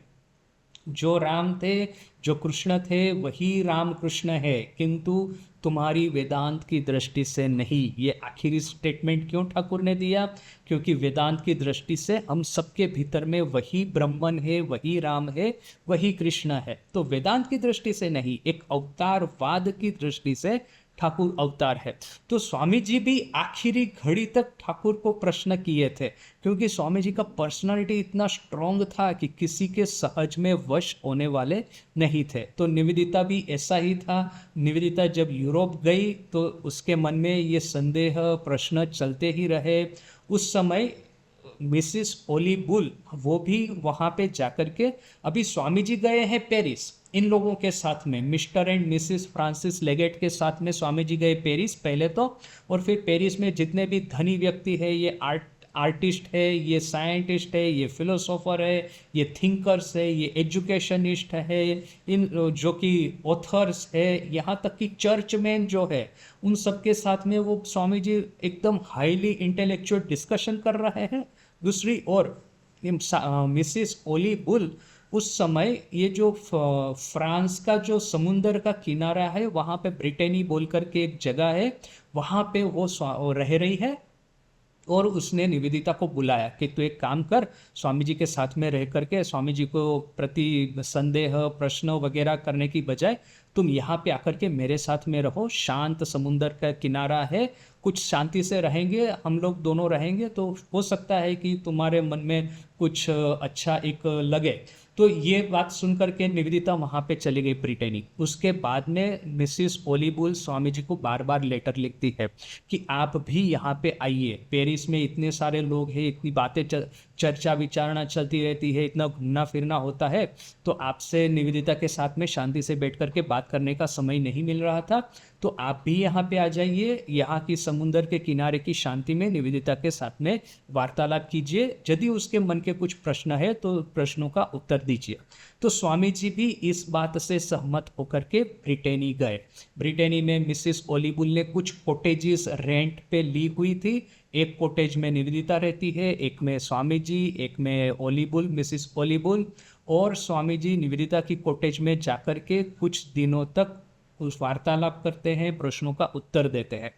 जो राम थे, जो कृष्ण थे, वही राम कृष्ण है, किंतु तुम्हारी वेदांत की दृष्टि से नहीं। ये आखिरी स्टेटमेंट क्यों ठाकुर ने दिया? क्योंकि वेदांत की दृष्टि से हम सबके भीतर में वही ब्रह्मन है, वही राम है, वही कृष्ण है। तो वेदांत की दृष्टि से नहीं, एक अवतारवाद की दृष्टि से ठाकुर अवतार है। तो स्वामी जी भी आखिरी घड़ी तक ठाकुर को प्रश्न किए थे, क्योंकि स्वामी जी का पर्सनालिटी इतना स्ट्रॉन्ग था कि किसी के सहज में वश होने वाले नहीं थे। तो निवेदिता भी ऐसा ही था। निवेदिता जब यूरोप गई तो उसके मन में ये संदेह, प्रश्न चलते ही रहे। उस समय मिसिस ओली बुल वो भी वहाँ पे जाकर के, अभी स्वामी जी गए हैं पेरिस इन लोगों के साथ में, mister and Mrs Francis Leggett के साथ में स्वामी जी गए पेरिस पहले तो, और फिर पेरिस में जितने भी धनी व्यक्ति है, ये आर्टिस्ट है, ये साइंटिस्ट है, ये फिलोसोफर है, ये थिंकर्स है, ये एजुकेशनिस्ट है, इन जो कि ऑथर्स है, यहाँ तक कि चर्चमैन जो है, उन सबके साथ में वो स्वामी जी एकदम हाईली इंटेलेक्चुअल डिस्कशन कर रहे हैं। दूसरी ओर मिसिस ओली बुल उस समय ये जो फ्रांस का जो समुंदर का किनारा है वहाँ पे ब्रिटेनी बोल कर के एक जगह है, वहाँ पे वो रह रही है। और उसने निवेदिता को बुलाया कि तू एक काम कर, स्वामी जी के साथ में रह करके स्वामी जी को प्रति संदेह, प्रश्न वगैरह करने की बजाय तुम यहाँ पे आकर के मेरे साथ में रहो, शांत समुंदर का किनारा है, कुछ शांति से रहेंगे, हम लोग दोनों रहेंगे, तो हो सकता है कि तुम्हारे मन में कुछ अच्छा एक लगे। तो ये बात सुन करके निवेदिता वहाँ पे चली गई ब्रिटेनी। उसके बाद में मिसिस ओलीबुल स्वामी जी को बार बार लेटर लिखती है कि आप भी यहाँ पे आइए, पेरिस में इतने सारे लोग हैं, इतनी बातें चर्चा विचारणा चलती रहती है, इतना घूमना फिरना होता है, तो आपसे निवेदिता के साथ में शांति से बैठ करके बात करने का समय नहीं मिल रहा था। तो आप भी यहाँ पे आ जाइए, यहाँ की समुंदर के किनारे की शांति में निवेदिता के साथ में वार्तालाप कीजिए। यदि उसके मन के कुछ प्रश्न है तो प्रश्नों का उत्तर दीजिए। तो स्वामी जी भी इस बात से सहमत होकर के ब्रिटेनी गए। ब्रिटेनी में मिसिस ओलीबुल ने कुछ कॉटेजेस रेंट पे ली हुई थी। एक कॉटेज में निवेदिता रहती है, एक में स्वामी जी, एक में ओलीबुल, मिसिस ओलीबुल। और स्वामी जी निवेदिता की कॉटेज में जाकर के कुछ दिनों तक उस वार्तालाप करते हैं, प्रश्नों का उत्तर देते हैं।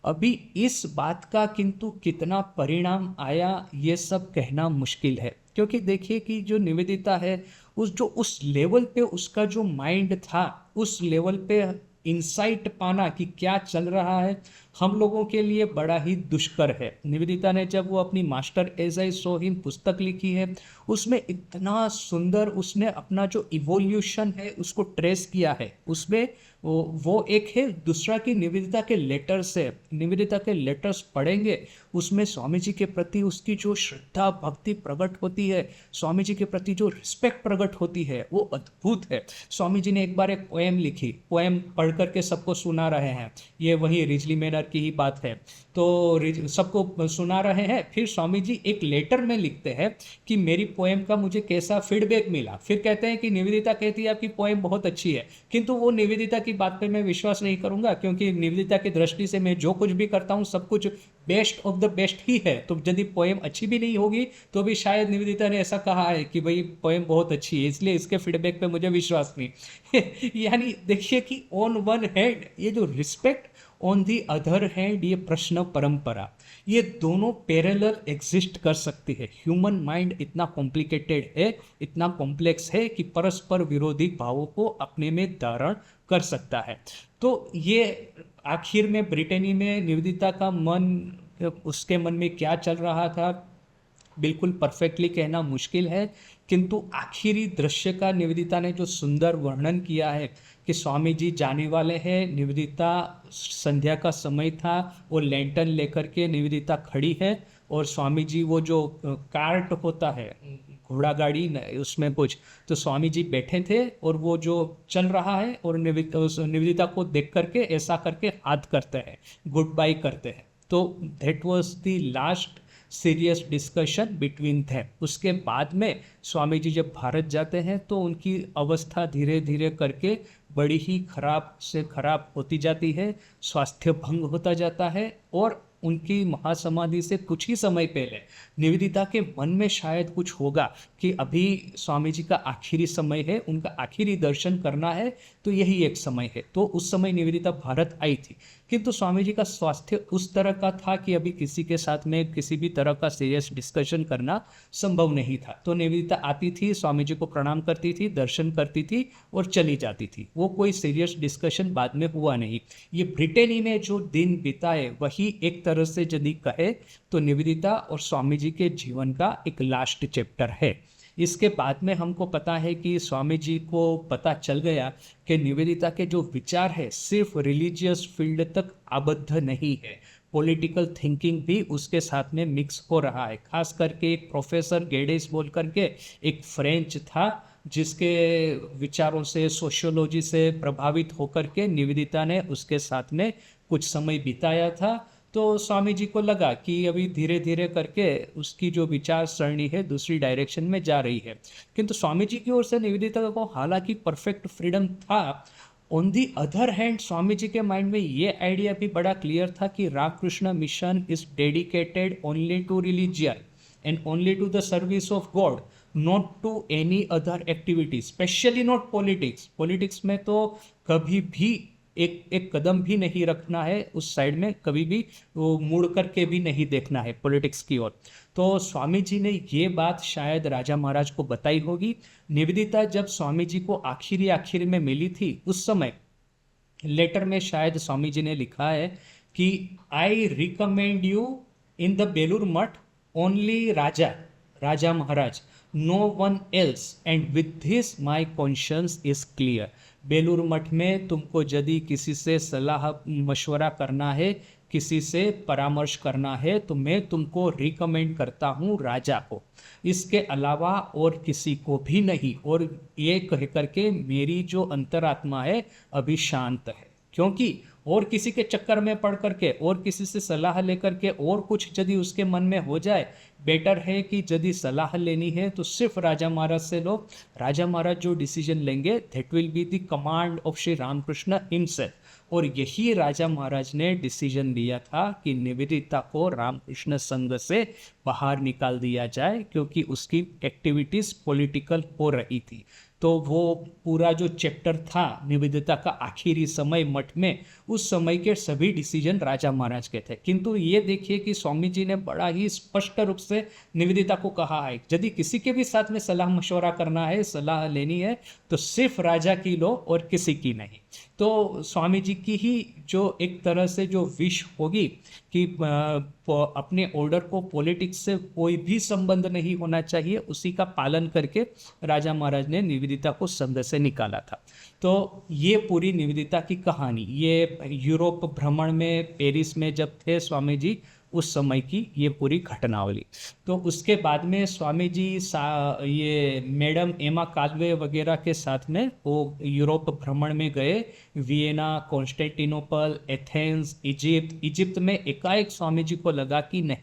अभी इस बात का किंतु कितना परिणाम आया ये सब कहना मुश्किल है, क्योंकि देखिए कि जो निवेदिता है उस लेवल पे उसका जो माइंड था, उस लेवल पे इंसाइट पाना कि क्या चल रहा है, हम लोगों के लिए बड़ा ही दुष्कर है। निवेदिता ने जब वो अपनी master as I saw him पुस्तक लिखी है, उसमें इतना सुंदर उसने अपना जो इवोल्यूशन है उसको ट्रेस किया है। उसमें वो एक है। दूसरा कि निवेदिता के लेटर्स है, निवेदिता के लेटर्स पढ़ेंगे, उसमें स्वामी जी के प्रति उसकी जो श्रद्धा भक्ति प्रकट होती है, स्वामी जी के प्रति जो रिस्पेक्ट प्रकट होती है, वो अद्भुत है। स्वामी जी ने एक बार एक पोएम लिखी, पोएम पढ़ करके सबको सुना रहे हैं, ये वही रिजली मैनर की ही बात है। तो सबको सुना रहे हैं, फिर स्वामी जी एक लेटर में लिखते हैं कि मेरी पोएम का मुझे कैसा फीडबैक मिला। फिर कहते हैं कि निवेदिता कहती है आपकी पोएम बहुत अच्छी है, किंतु वो निवेदिता की बात पे मैं विश्वास नहीं करूंगा, क्योंकि निवेदिता की दृष्टि से मैं जो कुछ भी करता हूँ सब कुछ बेस्ट ऑफ द बेस्ट ही है। तो यदि पोएम अच्छी भी नहीं होगी तो भी शायद निवेदिता ने ऐसा कहा है कि भाई पोएम बहुत अच्छी है, इसलिए इसके फीडबैक पे मुझे विश्वास नहीं। यानी देखिए कि ऑन वन हैंड ये जो respect, on the other hand ये प्रश्न परंपरा, ये दोनों पैरेलल एग्जिस्ट कर सकती है। ह्यूमन माइंड इतना कॉम्प्लिकेटेड है, इतना कॉम्प्लेक्स है कि परस्पर विरोधी भावों को अपने में धारण कर सकता है। तो ये आखिर में ब्रिटेनी में निवेदिता का मन, उसके मन में क्या चल रहा था बिल्कुल परफेक्टली कहना मुश्किल है, किंतु आखिरी दृश्य का निवेदिता ने जो सुंदर वर्णन किया है कि स्वामी जी जाने वाले हैं, निवेदिता, संध्या का समय था, वो लैंटर्न लेकर के निवेदिता खड़ी है और स्वामी जी वो जो कार्ट होता है, घोड़ा गाड़ी उसमें कुछ, तो स्वामी जी बैठे थे और वो जो चल रहा है और निवेदिता को देख करके ऐसा करके हाथ करते हैं, गुड बाय करते हैं। तो that was the last serious discussion between थे। उसके बाद में स्वामी जी जब भारत जाते हैं तो उनकी अवस्था धीरे धीरे करके बड़ी ही खराब से खराब होती जाती है, स्वास्थ्य भंग होता जाता है। और उनकी महासमाधि से कुछ ही समय पहले निवेदिता के मन में शायद कुछ होगा कि अभी स्वामी जी का आखिरी समय है, उनका आखिरी दर्शन करना है, तो यही एक समय है। तो उस समय निवेदिता भारत आई थी, किंतु स्वामी जी का स्वास्थ्य उस तरह का था कि अभी किसी के साथ में किसी भी तरह का सीरियस डिस्कशन करना संभव नहीं था। तो निवेदिता आती थी, स्वामी जी को प्रणाम करती थी, दर्शन करती थी और चली जाती थी। वो कोई सीरियस डिस्कशन बाद में हुआ नहीं। ये ब्रिटेनी में जो दिन बिताए वही एक तरह से यदि कहे तो निवेदिता और स्वामी जी के जीवन का एक लास्ट चैप्टर है। इसके बाद में हमको पता है कि स्वामी जी को पता चल गया कि निवेदिता के जो विचार है सिर्फ रिलीजियस फील्ड तक आबद्ध नहीं है, पॉलिटिकल थिंकिंग भी उसके साथ में मिक्स हो रहा है। खास करके एक प्रोफेसर गेडेस बोल करके एक फ्रेंच था, जिसके विचारों से, सोशियोलॉजी से प्रभावित होकर के निवेदिता ने उसके साथ में कुछ समय बिताया था। तो स्वामी जी को लगा कि अभी धीरे धीरे करके उसकी जो विचार सरणी है दूसरी डायरेक्शन में जा रही है, किंतु स्वामी जी की ओर से निवेदिता को हालांकि परफेक्ट फ्रीडम था। On the other hand Swami ji के माइंड में ये आइडिया भी बड़ा क्लियर था कि Ramakrishna mission is dedicated only to religion and only to the service of god, not to any other activity, specially not politics. Politics में तो कभी भी एक कदम भी नहीं रखना है, उस साइड में कभी भी वो मुड़ करके भी नहीं देखना है पॉलिटिक्स की ओर। तो स्वामी जी ने ये बात शायद राजा महाराज को बताई होगी। निवेदिता जब स्वामी जी को आखिरी में मिली थी उस समय लेटर में शायद स्वामी जी ने लिखा है कि I recommend you in the Belur Math only Raja Maharaj, no one else, and with this my conscience is clear. Belur Math में तुमको यदि किसी से सलाह मशवरा करना है किसी से परामर्श करना है तो मैं तुमको रिकमेंड करता हूँ राजा को, इसके अलावा और किसी को भी नहीं। और ये कह करके मेरी जो अंतरात्मा है अभी शांत है, क्योंकि और किसी के चक्कर में पड़ करके और किसी से सलाह लेकर के और कुछ यदि उसके मन में हो जाए, बेटर है कि यदि सलाह लेनी है तो सिर्फ राजा महाराज से लो। राजा महाराज जो डिसीजन लेंगे that will be the command of Shri Ramakrishna himself. और यही राजा महाराज ने डिसीजन लिया था कि निवेदिता को रामकृष्ण संघ से बाहर निकाल दिया जाए, क्योंकि उसकी एक्टिविटीज पॉलिटिकल हो रही थी। तो वो पूरा जो चैप्टर था निवेदिता का आखिरी समय मठ में, उस समय के सभी डिसीजन राजा महाराज के थे। किंतु ये देखिए कि स्वामी जी ने बड़ा ही स्पष्ट रूप से निवेदिता को कहा है, यदि किसी के भी साथ में सलाह मशवरा करना है, सलाह लेनी है, तो सिर्फ राजा की लो और किसी की नहीं। तो स्वामी जी की ही जो एक तरह से जो विश होगी कि अपने ऑर्डर को पॉलिटिक्स से कोई भी संबंध नहीं होना चाहिए, उसी का पालन करके राजा महाराज ने निवेदिता को संघ से निकाला था। तो ये पूरी निवेदिता की कहानी, ये यूरोप भ्रमण में पेरिस में जब थे स्वामी जी, उस समय की ये पूरी घटनावली। तो उसके बाद में स्वामी जी ये मैडम एमा काल्वे वगैरह के साथ में वो यूरोप भ्रमण में गए, वियना, कॉन्स्टेंटिनोपल, एथेंस, इजिप्ट में एकाएक स्वामी जी को लगा कि नहीं,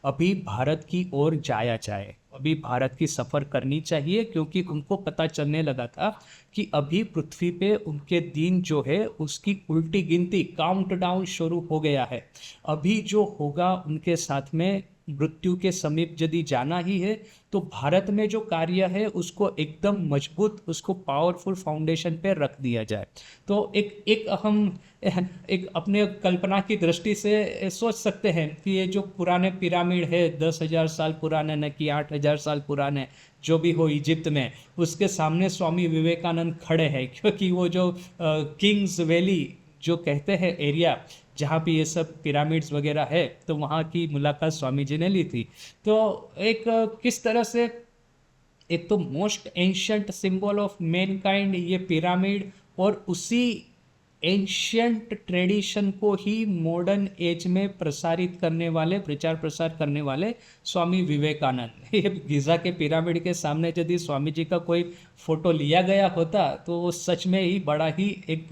अभी भारत की ओर जाया जाए, अभी भारत की सफ़र करनी चाहिए, क्योंकि उनको पता चलने लगा था कि अभी पृथ्वी पे उनके दिन जो है उसकी उल्टी गिनती, काउंटडाउन शुरू हो गया है। अभी जो होगा उनके साथ में मृत्यु के समीप यदि जाना ही है, तो भारत में जो कार्य है उसको एकदम मजबूत, उसको पावरफुल फाउंडेशन पे रख दिया जाए। तो एक हम एक अपने कल्पना की दृष्टि से सोच सकते हैं कि ये जो पुराने पिरामिड है 10,000 साल पुराने, न कि 8,000 साल पुराने, जो भी हो इजिप्ट में, उसके सामने स्वामी विवेकानंद खड़े हैं, क्योंकि वो जो किंग्स वैली जो कहते हैं एरिया जहाँ पे ये सब पिरामिड्स वगैरह है, तो वहाँ की मुलाकात स्वामी जी ने ली थी। तो एक किस तरह से एक तो most ancient symbol of mankind ये पिरामिड, और उसी एंशियंट ट्रेडिशन को ही मॉडर्न एज में प्रसारित करने वाले, प्रचार प्रसार करने वाले स्वामी विवेकानंद। ये गीज़ा के पिरामिड के सामने यदि स्वामी जी का कोई फोटो लिया गया होता तो वो सच में ही बड़ा ही एक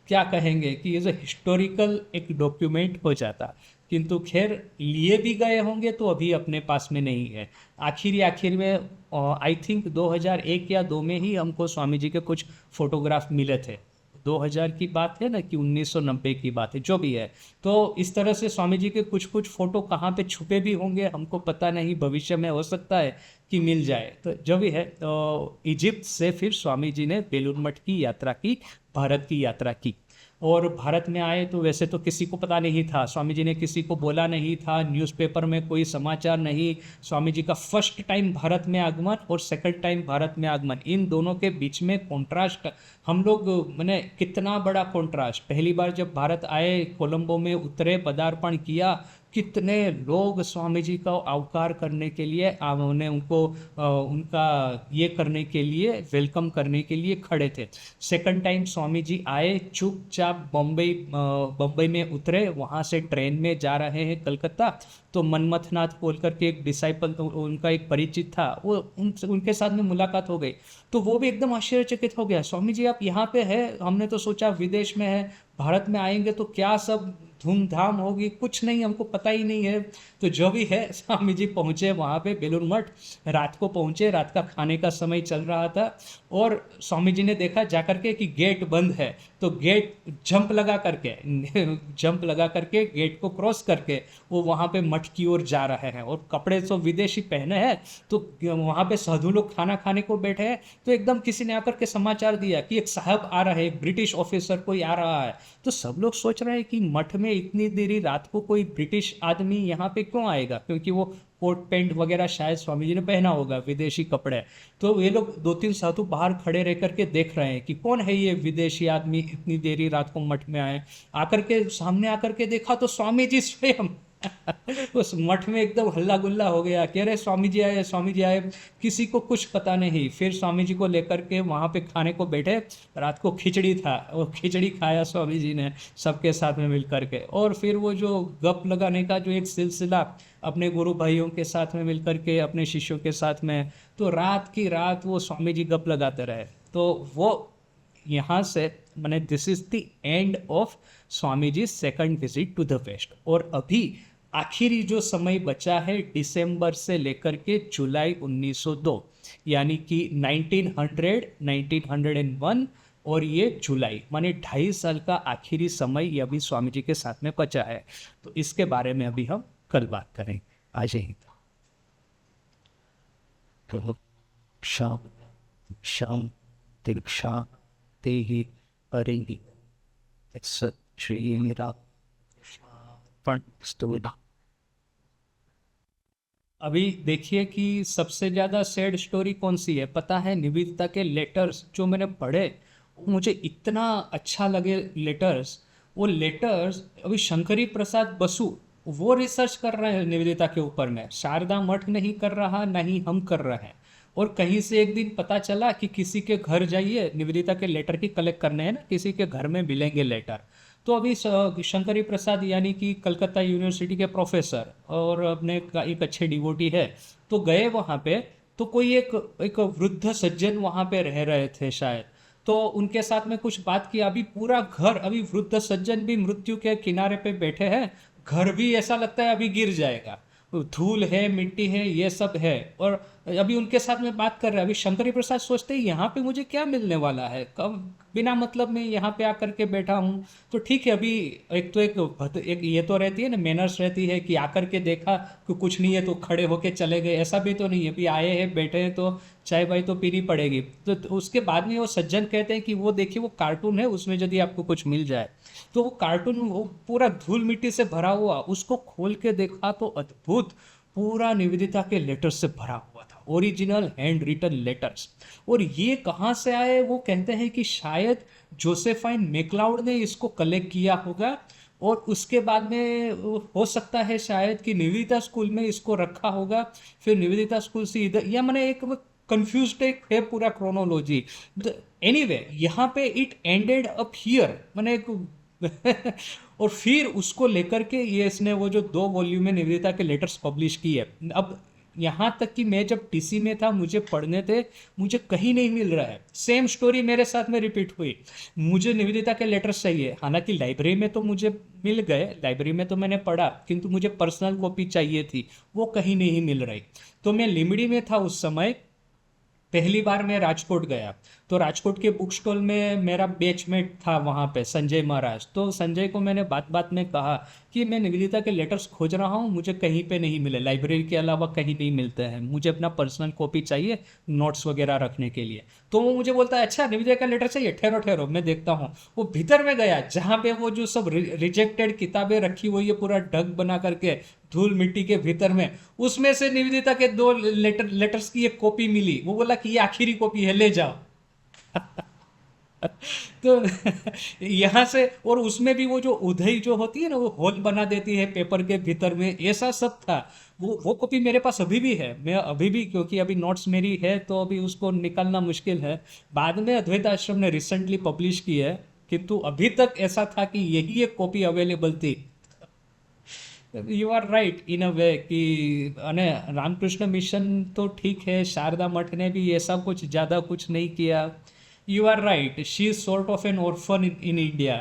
क्या कहेंगे कि ये हिस्टोरिकल एक डॉक्यूमेंट हो जाता। किंतु खैर लिए भी गए होंगे तो अभी अपने पास में नहीं है। आखिर में आई थिंक 2001 या 2 में ही हमको स्वामी जी के कुछ फोटोग्राफ मिले थे। 2000 की बात है ना कि 1990 की बात है, जो भी है। तो इस तरह से स्वामी जी के कुछ फोटो कहाँ पे छुपे भी होंगे हमको पता नहीं, भविष्य में हो सकता है कि मिल जाए। तो जो भी है, तो इजिप्ट से फिर स्वामी जी ने बेलूर मठ की यात्रा की, भारत की यात्रा की। और भारत में आए तो वैसे तो किसी को पता नहीं था, स्वामी जी ने किसी को बोला नहीं था, न्यूज़पेपर में कोई समाचार नहीं। स्वामी जी का फर्स्ट टाइम भारत में आगमन और सेकंड टाइम भारत में आगमन, इन दोनों के बीच में कॉन्ट्रास्ट हम लोग मैंने कितना बड़ा कॉन्ट्रास्ट। पहली बार जब भारत आए, कोलंबो में उतरे, पदार्पण किया, कितने लोग स्वामी जी का आवकार करने के लिए, उन्हें उनको उनका ये करने के लिए, वेलकम करने के लिए खड़े थे। सेकंड टाइम स्वामी जी आए, चुपचाप बम्बई में उतरे, वहाँ से ट्रेन में जा रहे हैं कलकत्ता। तो मनमथनाथ बोल करके एक डिसाइपल, उनका एक परिचित था, वो उनके साथ में मुलाकात हो गई। तो वो भी एकदम आश्चर्यचकित हो गया, स्वामी जी आप यहाँ पे है, हमने तो सोचा विदेश में है, भारत में आएंगे तो क्या सब धूमधाम होगी, कुछ नहीं, हमको पता ही नहीं है। तो जो भी है, स्वामी जी पहुँचे वहाँ पे बेलूर मठ, रात को पहुँचे, रात का खाने का समय चल रहा था, और स्वामी जी ने देखा जाकर के कि गेट बंद है। तो गेट जंप लगा करके गेट को क्रॉस करके वो वहाँ पे मठ की ओर जा रहे हैं, और कपड़े तो विदेशी पहने हैं। तो वहाँ पे साधु लोग खाना खाने को बैठे हैं, तो एकदम किसी ने आकर के समाचार दिया कि एक साहब आ रहे हैं, ब्रिटिश ऑफिसर कोई आ रहा है। तो सब लोग सोच रहे हैं कि मठ में इतनी देरी रात को कोई ब्रिटिश आदमी यहाँ पे क्यों आएगा, क्योंकि वो कोट पैंट वगैरह शायद स्वामी जी ने पहना होगा, विदेशी कपड़े। तो ये लोग 2-3 साधु बाहर खड़े रह करके देख रहे हैं कि कौन है ये विदेशी आदमी, इतनी देरी रात को मठ में आए। आकर के सामने आकर के देखा तो स्वामी जी स्वयं उस मठ में एकदम हल्ला गुल्ला हो गया कि अरे स्वामी जी आए, स्वामी जी आए। किसी को कुछ पता नहीं। फिर स्वामी जी को लेकर के वहाँ पे खाने को बैठे। रात को खिचड़ी था, वो खिचड़ी खाया स्वामी जी ने सबके साथ में मिल करके। और फिर वो जो गप लगाने का जो एक सिलसिला अपने गुरु भाइयों के साथ में मिल करके, अपने शिष्यों के साथ में, तो रात की रात वो स्वामी जी गप लगाते रहे। तो वो यहाँ से मैंने this is the end of Swami ji second visit to the West. और अभी आखिरी जो समय बचा है दिसंबर से लेकर के जुलाई 1902, यानी कि 1900, 1901 और ये जुलाई, माने 2.5 साल का आखिरी समय ये अभी स्वामी जी के साथ में बचा है। तो इसके बारे में अभी हम कल बात करेंगे। आज ही शाम शाम दीक्षा ते ही करेंगी श्री मेरा पण स्तुति। अभी देखिए कि सबसे ज़्यादा सैड स्टोरी कौन सी है पता है? निवेदिता के लेटर्स जो मैंने पढ़े, वो मुझे इतना अच्छा लगे लेटर्स। वो लेटर्स अभी शंकरी प्रसाद बसु वो रिसर्च कर रहे हैं निवेदिता के ऊपर में, शारदा मठ नहीं कर रहा, ना ही हम कर रहे हैं। और कहीं से एक दिन पता चला कि किसी के घर जाइए, निवेदिता के लेटर की कलेक्ट करने हैं ना, किसी के घर में मिलेंगे लेटर। तो अभी शंकरी प्रसाद यानी कि कलकत्ता यूनिवर्सिटी के प्रोफेसर और अपने एक अच्छे डिवोटी है, तो गए वहाँ पे। तो कोई एक एक वृद्ध सज्जन वहाँ पे रह रहे थे शायद। तो उनके साथ में कुछ बात किया। अभी पूरा घर, अभी वृद्ध सज्जन भी मृत्यु के किनारे पे बैठे हैं। घर भी ऐसा लगता है अभी गिर जाएगा, धूल है, मिट्टी है, ये सब है। और अभी उनके साथ में बात कर रहे हैं। अभी शंकरी प्रसाद सोचते हैं यहाँ पे मुझे क्या मिलने वाला है, कब बिना मतलब में यहाँ पे आकर के बैठा हूँ। तो ठीक है, अभी एक तो एक ये तो रहती है ना, मैनर्स रहती है कि आकर के देखा कि कुछ नहीं है तो खड़े होके चले गए, ऐसा भी तो नहीं है। अभी आए हैं, बैठे हैं, तो चाय भाई तो पीनी पड़ेगी। तो उसके बाद में वो सज्जन कहते हैं कि वो देखिए वो कार्टून है, उसमें यदि आपको कुछ मिल जाए। तो वो कार्टून वो पूरा धूल मिट्टी से भरा हुआ, उसको खोल के देखा तो अद्भुत, पूरा निवेदिता के लेटर्स से भरा हुआ था, ओरिजिनल हैंड रिटन लेटर्स। और ये कहाँ से आए? वो कहते हैं कि शायद जोसेफाइन मैक्लाउड ने इसको कलेक्ट किया होगा, और उसके बाद में हो सकता है शायद कि निवेदिता स्कूल में इसको रखा होगा। फिर निवेदिता स्कूल से इधर, या मैंने एक कंफ्यूज एक है पूरा क्रोनोलॉजी। एनीवे यहाँ पे इट एंडेड अप हियर, मैंने एक और फिर उसको लेकर के ये इसने वो जो 2 वॉल्यूम में निवेदिता के लेटर्स पब्लिश किए। अब यहाँ तक कि मैं जब टीसी में था, मुझे पढ़ने थे, मुझे कहीं नहीं मिल रहा है। सेम स्टोरी मेरे साथ में रिपीट हुई। मुझे निवेदिता के लेटर्स चाहिए, हालांकि लाइब्रेरी में तो मुझे मिल गए, लाइब्रेरी में तो मैंने पढ़ा, किंतु मुझे पर्सनल कॉपी चाहिए थी, वो कहीं नहीं मिल रही। तो मैं लिमड़ी में था उस समय। पहली बार मैं राजकोट गया, तो राजकोट के बुक स्टॉल में मेरा बैचमेट था वहाँ पे, संजय महाराज। तो संजय को मैंने बात बात में कहा कि मैं निवेदिता के लेटर्स खोज रहा हूँ, मुझे कहीं पे नहीं मिले, लाइब्रेरी के अलावा कहीं नहीं मिलते हैं, मुझे अपना पर्सनल कॉपी चाहिए नोट्स वगैरह रखने के लिए। तो वो मुझे बोलता है अच्छा निवेदिता का लेटर चाहिए, ठहरो ठहरो मैं देखता हूँ। वो भीतर में गया जहाँ पे वो जो सब रिजेक्टेड किताबें रखी हुई है पूरा ढक बना करके धूल मिट्टी के भीतर में, उसमें से निवेदिता के 2 लेटर्स की एक कॉपी मिली। वो बोला कि ये आखिरी कॉपी है, ले जाओ। तो यहाँ से, और उसमें भी वो जो उधई जो होती है ना, वो होल बना देती है पेपर के भीतर में, ऐसा सब था। वो कॉपी मेरे पास अभी भी है, मैं अभी भी, क्योंकि अभी नोट्स मेरी है तो अभी उसको निकालना मुश्किल है। बाद में अद्वैत आश्रम ने रिसेंटली पब्लिश की है, किंतु अभी तक ऐसा था कि यही एक कॉपी अवेलेबल थी। यू आर राइट इन अ वे कि अने रामकृष्ण मिशन तो ठीक है, शारदा मठ ने भी ऐसा कुछ ज़्यादा कुछ नहीं किया। You are right, she is sort of an orphan in India.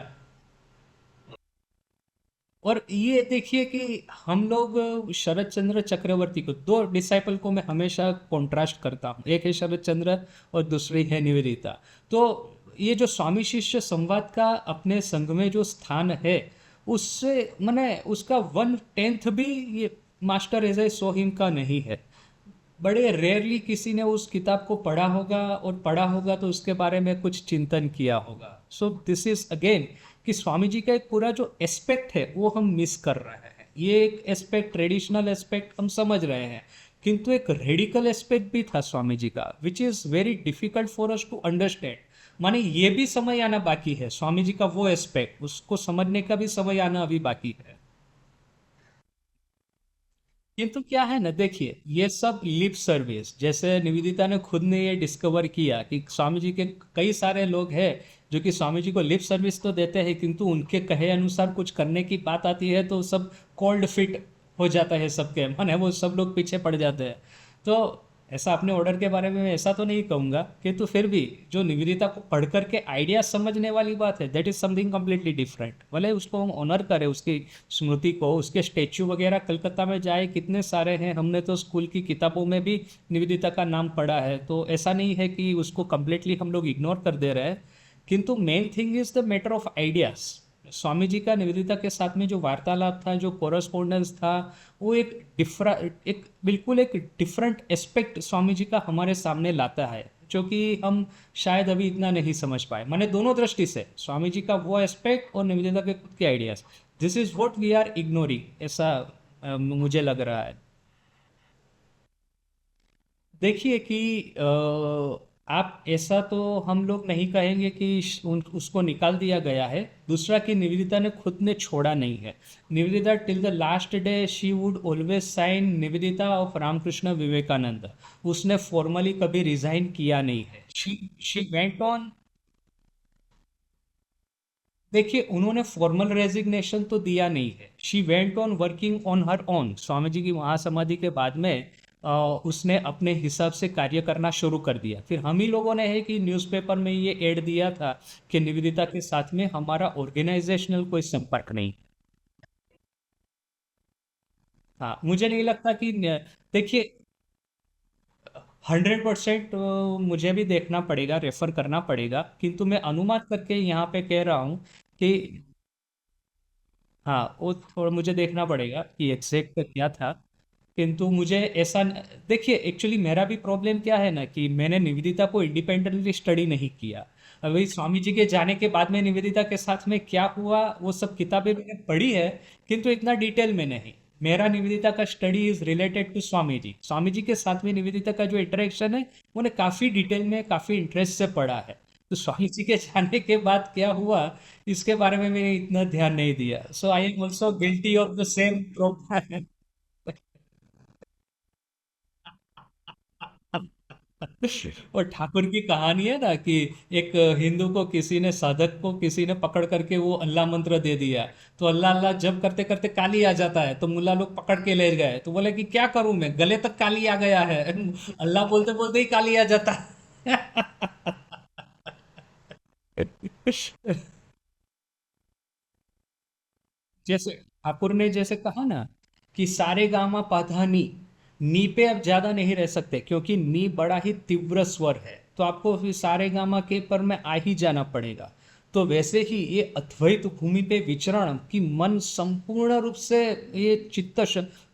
और ये देखिए कि हम लोग शरद चंद्र चक्रवर्ती को, 2 डिसाइपल को मैं हमेशा कॉन्ट्रास्ट करता हूँ, एक है शरद चंद्र और दूसरी है निवेदिता। तो ये जो स्वामी शिष्य संवाद का अपने संघ में जो स्थान है, उससे मैंने उसका 1/10 भी ये master as a saw him का नहीं है। बड़े रेयरली किसी ने उस किताब को पढ़ा होगा, और पढ़ा होगा तो उसके बारे में कुछ चिंतन किया होगा। सो दिस इज अगेन कि स्वामी जी का एक पूरा जो एस्पेक्ट है वो हम मिस कर रहे हैं। ये एक एस्पेक्ट, ट्रेडिशनल एस्पेक्ट हम समझ रहे हैं, किंतु एक रेडिकल एस्पेक्ट भी था स्वामी जी का, which is very difficult for us to understand. माने ये भी समय आना बाकी है, स्वामी जी का वो एस्पेक्ट, उसको समझने का भी समय आना अभी बाकी है। किंतु क्या है ना, देखिए ये सब लिप सर्विस, जैसे निवेदिता ने खुद ने ये डिस्कवर किया कि स्वामी जी के कई सारे लोग हैं जो कि स्वामी जी को लिप सर्विस तो देते हैं, किंतु उनके कहे अनुसार कुछ करने की बात आती है तो सब कोल्ड फिट हो जाता है सबके, माने वो सब लोग पीछे पड़ जाते हैं। तो ऐसा अपने ऑर्डर के बारे में मैं ऐसा तो नहीं कहूँगा, किंतु फिर भी जो निवेदिता को पढ़ करके आइडिया समझने वाली बात है, that is something completely different. भले उसको हम ऑनर करें, उसकी स्मृति को, उसके स्टेच्यू वगैरह कलकत्ता में जाए कितने सारे हैं, हमने तो स्कूल की किताबों में भी निवेदिता का नाम पढ़ा है, तो ऐसा नहीं है कि उसको कम्प्लीटली हम लोग इग्नोर कर दे रहे हैं। किंतु main thing is the matter of ideas. Swami ji का निवेदिता के साथ में जो वार्तालाप था, जो कोरस्पोंडेंस था, वो एक बिल्कुल एक डिफरेंट एस्पेक्ट स्वामी जी का हमारे सामने लाता है, जो कि हम शायद अभी इतना नहीं समझ पाए। मैंने दोनों दृष्टि से स्वामी जी का वो एस्पेक्ट और निवेदिता के खुद के ideas, this is what we are ignoring, ऐसा मुझे लग रहा है। देखिए कि आप ऐसा तो हम लोग नहीं कहेंगे कि उसको निकाल दिया गया है। दूसरा कि निवेदिता ने खुद ने छोड़ा नहीं है। Nivedita till the last day she would always sign Nivedita of Ramakrishna Vivekananda. उसने फॉर्मली कभी रिजाइन किया नहीं है। She went on. देखिए उन्होंने फॉर्मल रेजिग्नेशन तो दिया नहीं है। She went on working on her own. Swami ji की महासमाधि के बाद में उसने अपने हिसाब से कार्य करना शुरू कर दिया। फिर हम ही लोगों ने है कि न्यूज़पेपर में ये एड दिया था कि निवेदिता के साथ में हमारा ऑर्गेनाइजेशनल कोई संपर्क नहीं। हाँ, मुझे नहीं लगता कि देखिए 100% मुझे भी देखना पड़ेगा, रेफर करना पड़ेगा, किंतु मैं अनुमान करके यहाँ पे कह रहा हूँ कि हाँ, वो थोड़ा मुझे देखना पड़ेगा कि एग्जैक्ट क्या था। किंतु मुझे ऐसा देखिए एक्चुअली मेरा भी प्रॉब्लम क्या है ना कि मैंने निवेदिता को इंडिपेंडेंटली स्टडी नहीं किया। अभी स्वामी जी के जाने के बाद में निवेदिता के साथ में क्या हुआ वो सब किताबें मैंने पढ़ी है, किंतु इतना डिटेल में नहीं। मेरा निवेदिता का study is related to Swami ji. Swami ji के साथ में निवेदिता का जो इंटरेक्शन है मैंने काफ़ी डिटेल में काफ़ी इंटरेस्ट से पढ़ा है। तो स्वामी जी के जाने के बाद क्या हुआ इसके बारे में मैंने इतना ध्यान नहीं दिया। So I am also guilty of the same problem. और ठाकुर की कहानी है ना कि एक हिंदू को किसी ने, साधक को किसी ने पकड़ करके वो अल्लाह मंत्र दे दिया, तो अल्लाह अल्लाह जब करते करते काली आ जाता है, तो मुल्ला लोग पकड़ के ले गए, तो बोले कि क्या करूं मैं, गले तक काली आ गया है। अल्लाह बोलते बोलते ही काली आ जाता है। जैसे ठाकुर ने जैसे कहा ना कि सारे गामा पाधा नी पे अब ज्यादा नहीं रह सकते, क्योंकि नी बड़ा ही तीव्र स्वर है, तो आपको फिर सारे गामा के पर में आ ही जाना पड़ेगा। तो वैसे ही ये अद्वैत भूमि पे विचरण की मन संपूर्ण रूप से ये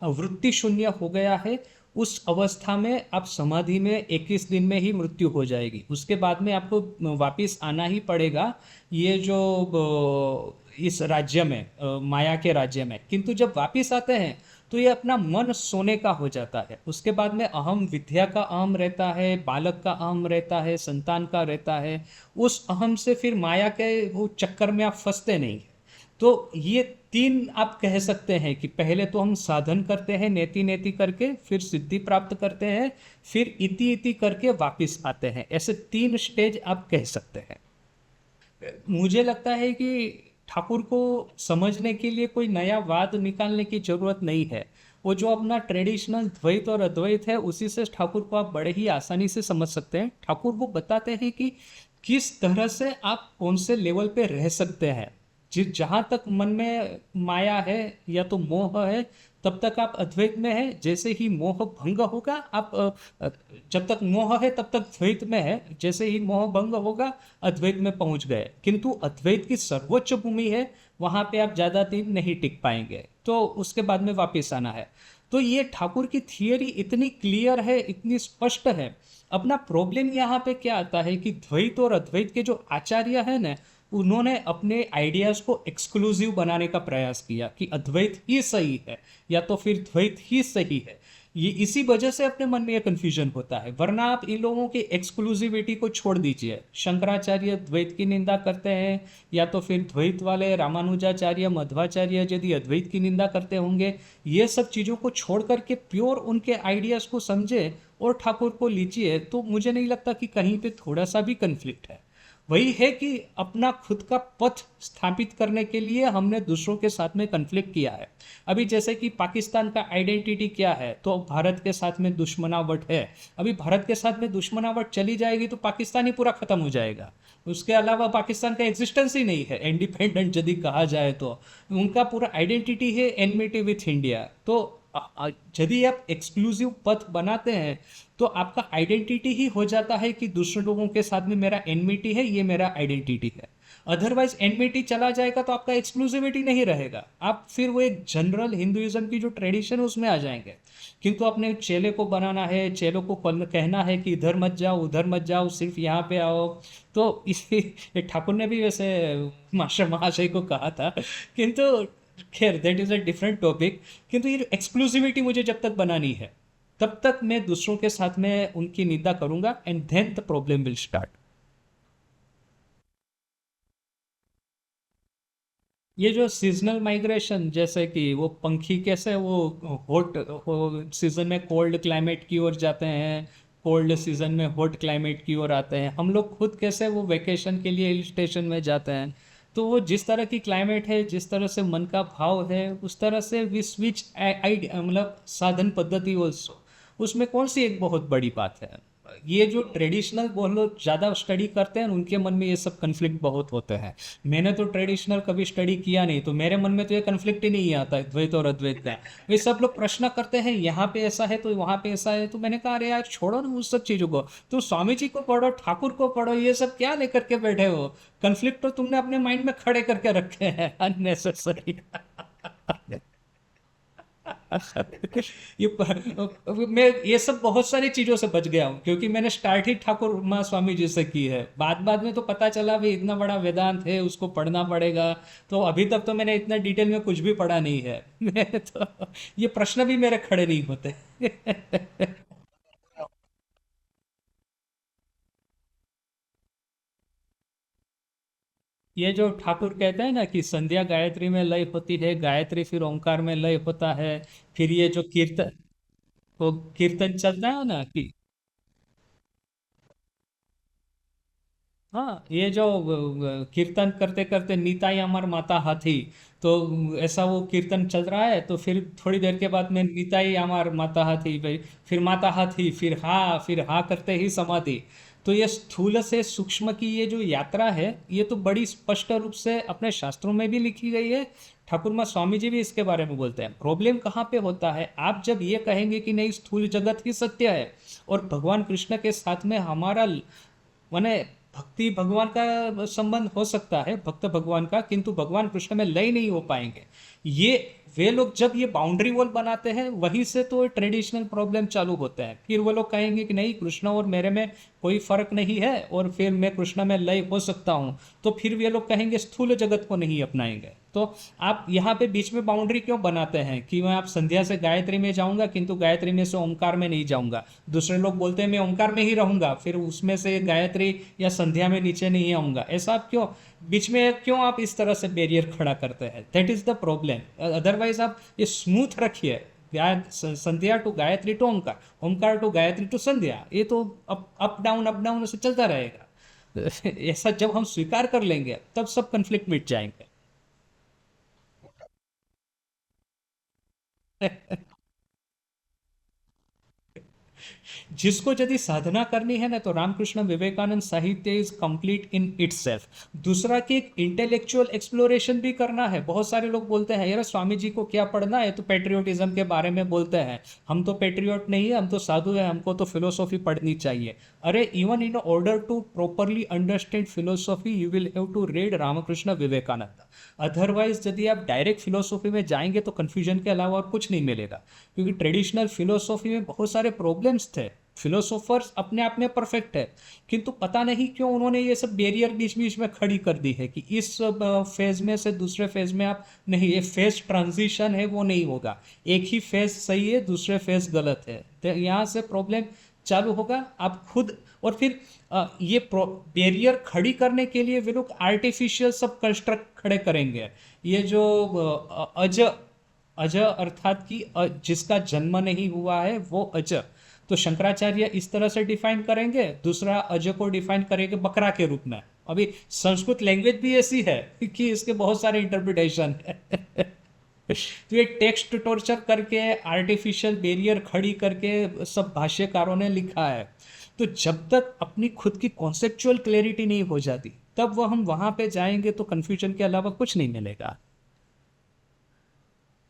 वृत्ति शून्य हो गया है। उस अवस्था में आप समाधि में 21 दिन में ही मृत्यु हो जाएगी, उसके बाद में आपको वापिस आना ही पड़ेगा ये जो इस राज्य में, माया के राज्य में। किंतु जब वापिस आते हैं तो ये अपना मन सोने का हो जाता है। उसके बाद में अहम विद्या का अहम रहता है, बालक का अहम रहता है, संतान का रहता है। उस अहम से फिर माया के वो चक्कर में आप फंसते नहीं। तो ये तीन आप कह सकते हैं कि पहले तो हम साधन करते हैं नेति नेति करके, फिर सिद्धि प्राप्त करते हैं, फिर इति इति करके वापिस आते हैं। ऐसे तीन स्टेज आप कह सकते हैं। मुझे लगता है कि ठाकुर को समझने के लिए कोई नया वाद निकालने की जरूरत नहीं है। वो जो अपना ट्रेडिशनल द्वैत और अद्वैत है उसी से ठाकुर को आप बड़े ही आसानी से समझ सकते हैं। ठाकुर वो बताते हैं कि किस तरह से आप कौन से लेवल पे रह सकते हैं। जिस जहाँ तक मन में माया है या तो मोह है तब तक आप अद्वैत में है। जैसे ही मोह भंग होगा आप जब तक मोह है तब तक द्वैत में है, जैसे ही मोह भंग होगा अद्वैत में पहुंच गए। किंतु अद्वैत की सर्वोच्च भूमि है, वहां पे आप ज्यादा दिन नहीं टिक पाएंगे, तो उसके बाद में वापस आना है। तो ये ठाकुर की थियरी इतनी क्लियर है, इतनी स्पष्ट है। अपना प्रॉब्लम यहाँ पे क्या आता है कि द्वैत और अद्वैत के जो आचार्य है ना, उन्होंने अपने आइडियाज़ को एक्सक्लूसिव बनाने का प्रयास किया कि अद्वैत ही सही है या तो फिर द्वैत ही सही है। ये इसी वजह से अपने मन में ये कन्फ्यूजन होता है, वरना आप इन लोगों की एक्सक्लूसिविटी को छोड़ दीजिए। शंकराचार्य द्वैत की निंदा करते हैं, या तो फिर द्वैत वाले रामानुजाचार्य मध्वाचार्य यदि अद्वैत की निंदा करते होंगे, ये सब चीज़ों को छोड़ करके प्योर उनके आइडियाज़ को समझे और ठाकुर को लीजिए, तो मुझे नहीं लगता कि कहीं पे थोड़ा सा भी कन्फ्लिक्ट है। वही है कि अपना खुद का पथ स्थापित करने के लिए हमने दूसरों के साथ में कन्फ्लिक्ट किया है। अभी जैसे कि पाकिस्तान का आइडेंटिटी क्या है, तो भारत के साथ में दुश्मनावट है। अभी भारत के साथ में दुश्मनावट चली जाएगी तो पाकिस्तान ही पूरा खत्म हो जाएगा। उसके अलावा पाकिस्तान का एग्जिस्टेंस ही नहीं है, इंडिपेंडेंट यदि कहा जाए तो। उनका पूरा आइडेंटिटी है एनमिटी विथ इंडिया। तो यदि आप एक्सक्लूसिव पथ बनाते हैं तो आपका आइडेंटिटी ही हो जाता है कि दूसरे लोगों के साथ में मेरा एनमिटी है, ये मेरा आइडेंटिटी है। अदरवाइज एनमिटी चला जाएगा तो आपका एक्सक्लूसिविटी नहीं रहेगा, आप फिर वो एक जनरल हिंदुइज्म की जो ट्रेडिशन है उसमें आ जाएंगे। किंतु अपने चेले को बनाना है, चेलों को कहना है कि इधर मत जाओ उधर मत जाओ, सिर्फ यहाँ पे आओ। तो इसी ठाकुर ने भी वैसे मास्टर महाशय को कहा था, किंतु खैर that is a different topic. किंतु ये एक्सक्लूसिविटी मुझे जब तक बनानी है तब तक मैं दूसरों के साथ में उनकी निंदा करूंगा, and then the problem will start. ये जो सीजनल माइग्रेशन, जैसे कि वो पंखी कैसे वो हॉट सीजन में कोल्ड क्लाइमेट की ओर जाते हैं, कोल्ड सीजन में हॉट क्लाइमेट की ओर आते हैं, हम लोग खुद कैसे वो वेकेशन के लिए हिल स्टेशन में जाते हैं। तो वो जिस तरह की क्लाइमेट है, जिस तरह से मन का भाव है, उस तरह से वी स्विच मतलब साधन पद्धति ऑल्सो। उसमें कौन सी एक बहुत बड़ी बात है। ये जो ट्रेडिशनल वो लोग ज़्यादा स्टडी करते हैं उनके मन में ये सब कन्फ्लिक्ट बहुत होते हैं। मैंने तो ट्रेडिशनल कभी स्टडी किया नहीं, तो मेरे मन में तो ये कन्फ्लिक्ट ही नहीं आता है द्वैत और अद्वैत का। वे सब लोग प्रश्न करते हैं यहाँ पे ऐसा है तो वहाँ पे ऐसा है, तो मैंने कहा अरे यार छोड़ो ना उस सब चीज़ों को, तुम स्वामी जी को पढ़ो, ठाकुर को पढ़ो, ये सब क्या लेकर के बैठे हो। कन्फ्लिक्ट तो तुमने अपने माइंड में खड़े करके रखे हैं अननेसेसरी। ये मैं ये सब बहुत सारी चीजों से बच गया हूँ, क्योंकि मैंने स्टार्ट ही ठाकुर माँ स्वामी जी से की है। बाद बाद में तो पता चला भी इतना बड़ा वेदांत है, उसको पढ़ना पड़ेगा। तो अभी तक तो मैंने इतना डिटेल में कुछ भी पढ़ा नहीं है। मैं तो ये प्रश्न भी मेरे खड़े नहीं होते। ये जो ठाकुर कहते हैं ना कि संध्या गायत्री में लय होती है, गायत्री फिर ओंकार में लय होता है। फिर ये जो कीर्तन, वो कीर्तन चलता है ना कि हाँ, ये जो कीर्तन करते करते नीताई अमर माता हाथी, तो ऐसा वो कीर्तन चल रहा है, तो फिर थोड़ी देर के बाद में नीताई अमर माता हाथी भाई, फिर माता हाथी, फिर हाँ करते ही समाधि। तो ये स्थूल से सूक्ष्म की ये जो यात्रा है, ये तो बड़ी स्पष्ट रूप से अपने शास्त्रों में भी लिखी गई है। ठाकुर माँ स्वामी जी भी इसके बारे में बोलते हैं। प्रॉब्लम कहाँ पे होता है, आप जब ये कहेंगे कि नहीं स्थूल जगत ही सत्य है और भगवान कृष्ण के साथ में हमारा माने भक्ति भगवान का संबंध हो सकता है, भक्त भगवान का, किंतु भगवान कृष्ण में लय नहीं हो पाएंगे। ये वे लोग जब ये बाउंड्री वॉल बनाते हैं, वहीं से तो ट्रेडिशनल प्रॉब्लम चालू होते हैं। फिर वो लोग कहेंगे कि नहीं कृष्ण और मेरे में कोई फर्क नहीं है और फिर मैं कृष्ण में लय हो सकता हूँ, तो फिर वे लोग कहेंगे स्थूल जगत को नहीं अपनाएंगे। तो आप यहाँ पे बीच में बाउंड्री क्यों बनाते हैं कि मैं आप संध्या से गायत्री में जाऊंगा किंतु गायत्री में से ओंकार में नहीं जाऊंगा। दूसरे लोग बोलते हैं मैं ओंकार में ही रहूंगा, फिर उसमें से गायत्री या संध्या में नीचे नहीं आऊंगा। ऐसा आप क्यों बीच में, क्यों आप इस तरह से बैरियर खड़ा करते हैं। That is the problem. Otherwise आप ये स्मूथ रखिए, संध्या टू गायत्री टू ओंकार, ओंकार टू गायत्री टू संध्या, ये तो अप डाउन से चलता रहेगा। ऐसा जब हम स्वीकार कर लेंगे तब सब कन्फ्लिक्ट मिट जाएंगे। जिसको यदि साधना करनी है ना, तो रामकृष्ण विवेकानंद साहित्य इज कंप्लीट इन इटसेल्फ। दूसरा कि एक इंटेलेक्चुअल एक्सप्लोरेशन भी करना है। बहुत सारे लोग बोलते हैं यार स्वामी जी को क्या पढ़ना है, तो पेट्रियोटिज्म के बारे में बोलते हैं। हम तो पेट्रियोट नहीं है, हम तो साधु है, हमको तो फिलोसॉफी पढ़नी चाहिए। अरे even in order to properly understand philosophy you will have to read Ramakrishna Vivekananda. Otherwise यदि आप डायरेक्ट फिलोसॉफी में जाएंगे तो कन्फ्यूजन के अलावा और कुछ नहीं मिलेगा, क्योंकि ट्रेडिशनल फिलोसॉफी में बहुत सारे प्रॉब्लम्स थे। फिलोसोफर्स अपने आप में परफेक्ट है, किंतु पता नहीं क्यों उन्होंने ये सब बैरियर बीच बीच में खड़ी कर दी है कि इस फेज में से दूसरे फेज में आप नहीं, ये फेज ट्रांजिशन है वो नहीं होगा, एक ही फेज सही है दूसरे फेज गलत है। तो यहाँ से प्रॉब्लम चालू होगा। आप खुद और फिर ये बैरियर खड़ी करने के लिए वे लोग आर्टिफिशियल सब कंस्ट्रक्ट खड़े करेंगे। ये जो अज अज अर्थात कि जिसका जन्म नहीं हुआ है वो अज, तो शंकराचार्य इस तरह से डिफाइन करेंगे, दूसरा अज को डिफाइन करेंगे बकरा के रूप में। अभी संस्कृत लैंग्वेज भी ऐसी है कि इसके बहुत सारे इंटरप्रिटेशन है। तो ये टेक्स्ट टॉर्चर करके आर्टिफिशियल बैरियर खड़ी करके सब भाष्यकारों ने लिखा है। तो जब तक अपनी खुद की कॉन्सेप्चुअल क्लैरिटी नहीं हो जाती, तब वो हम वहाँ पे जाएंगे तो कन्फ्यूजन के अलावा कुछ नहीं मिलेगा।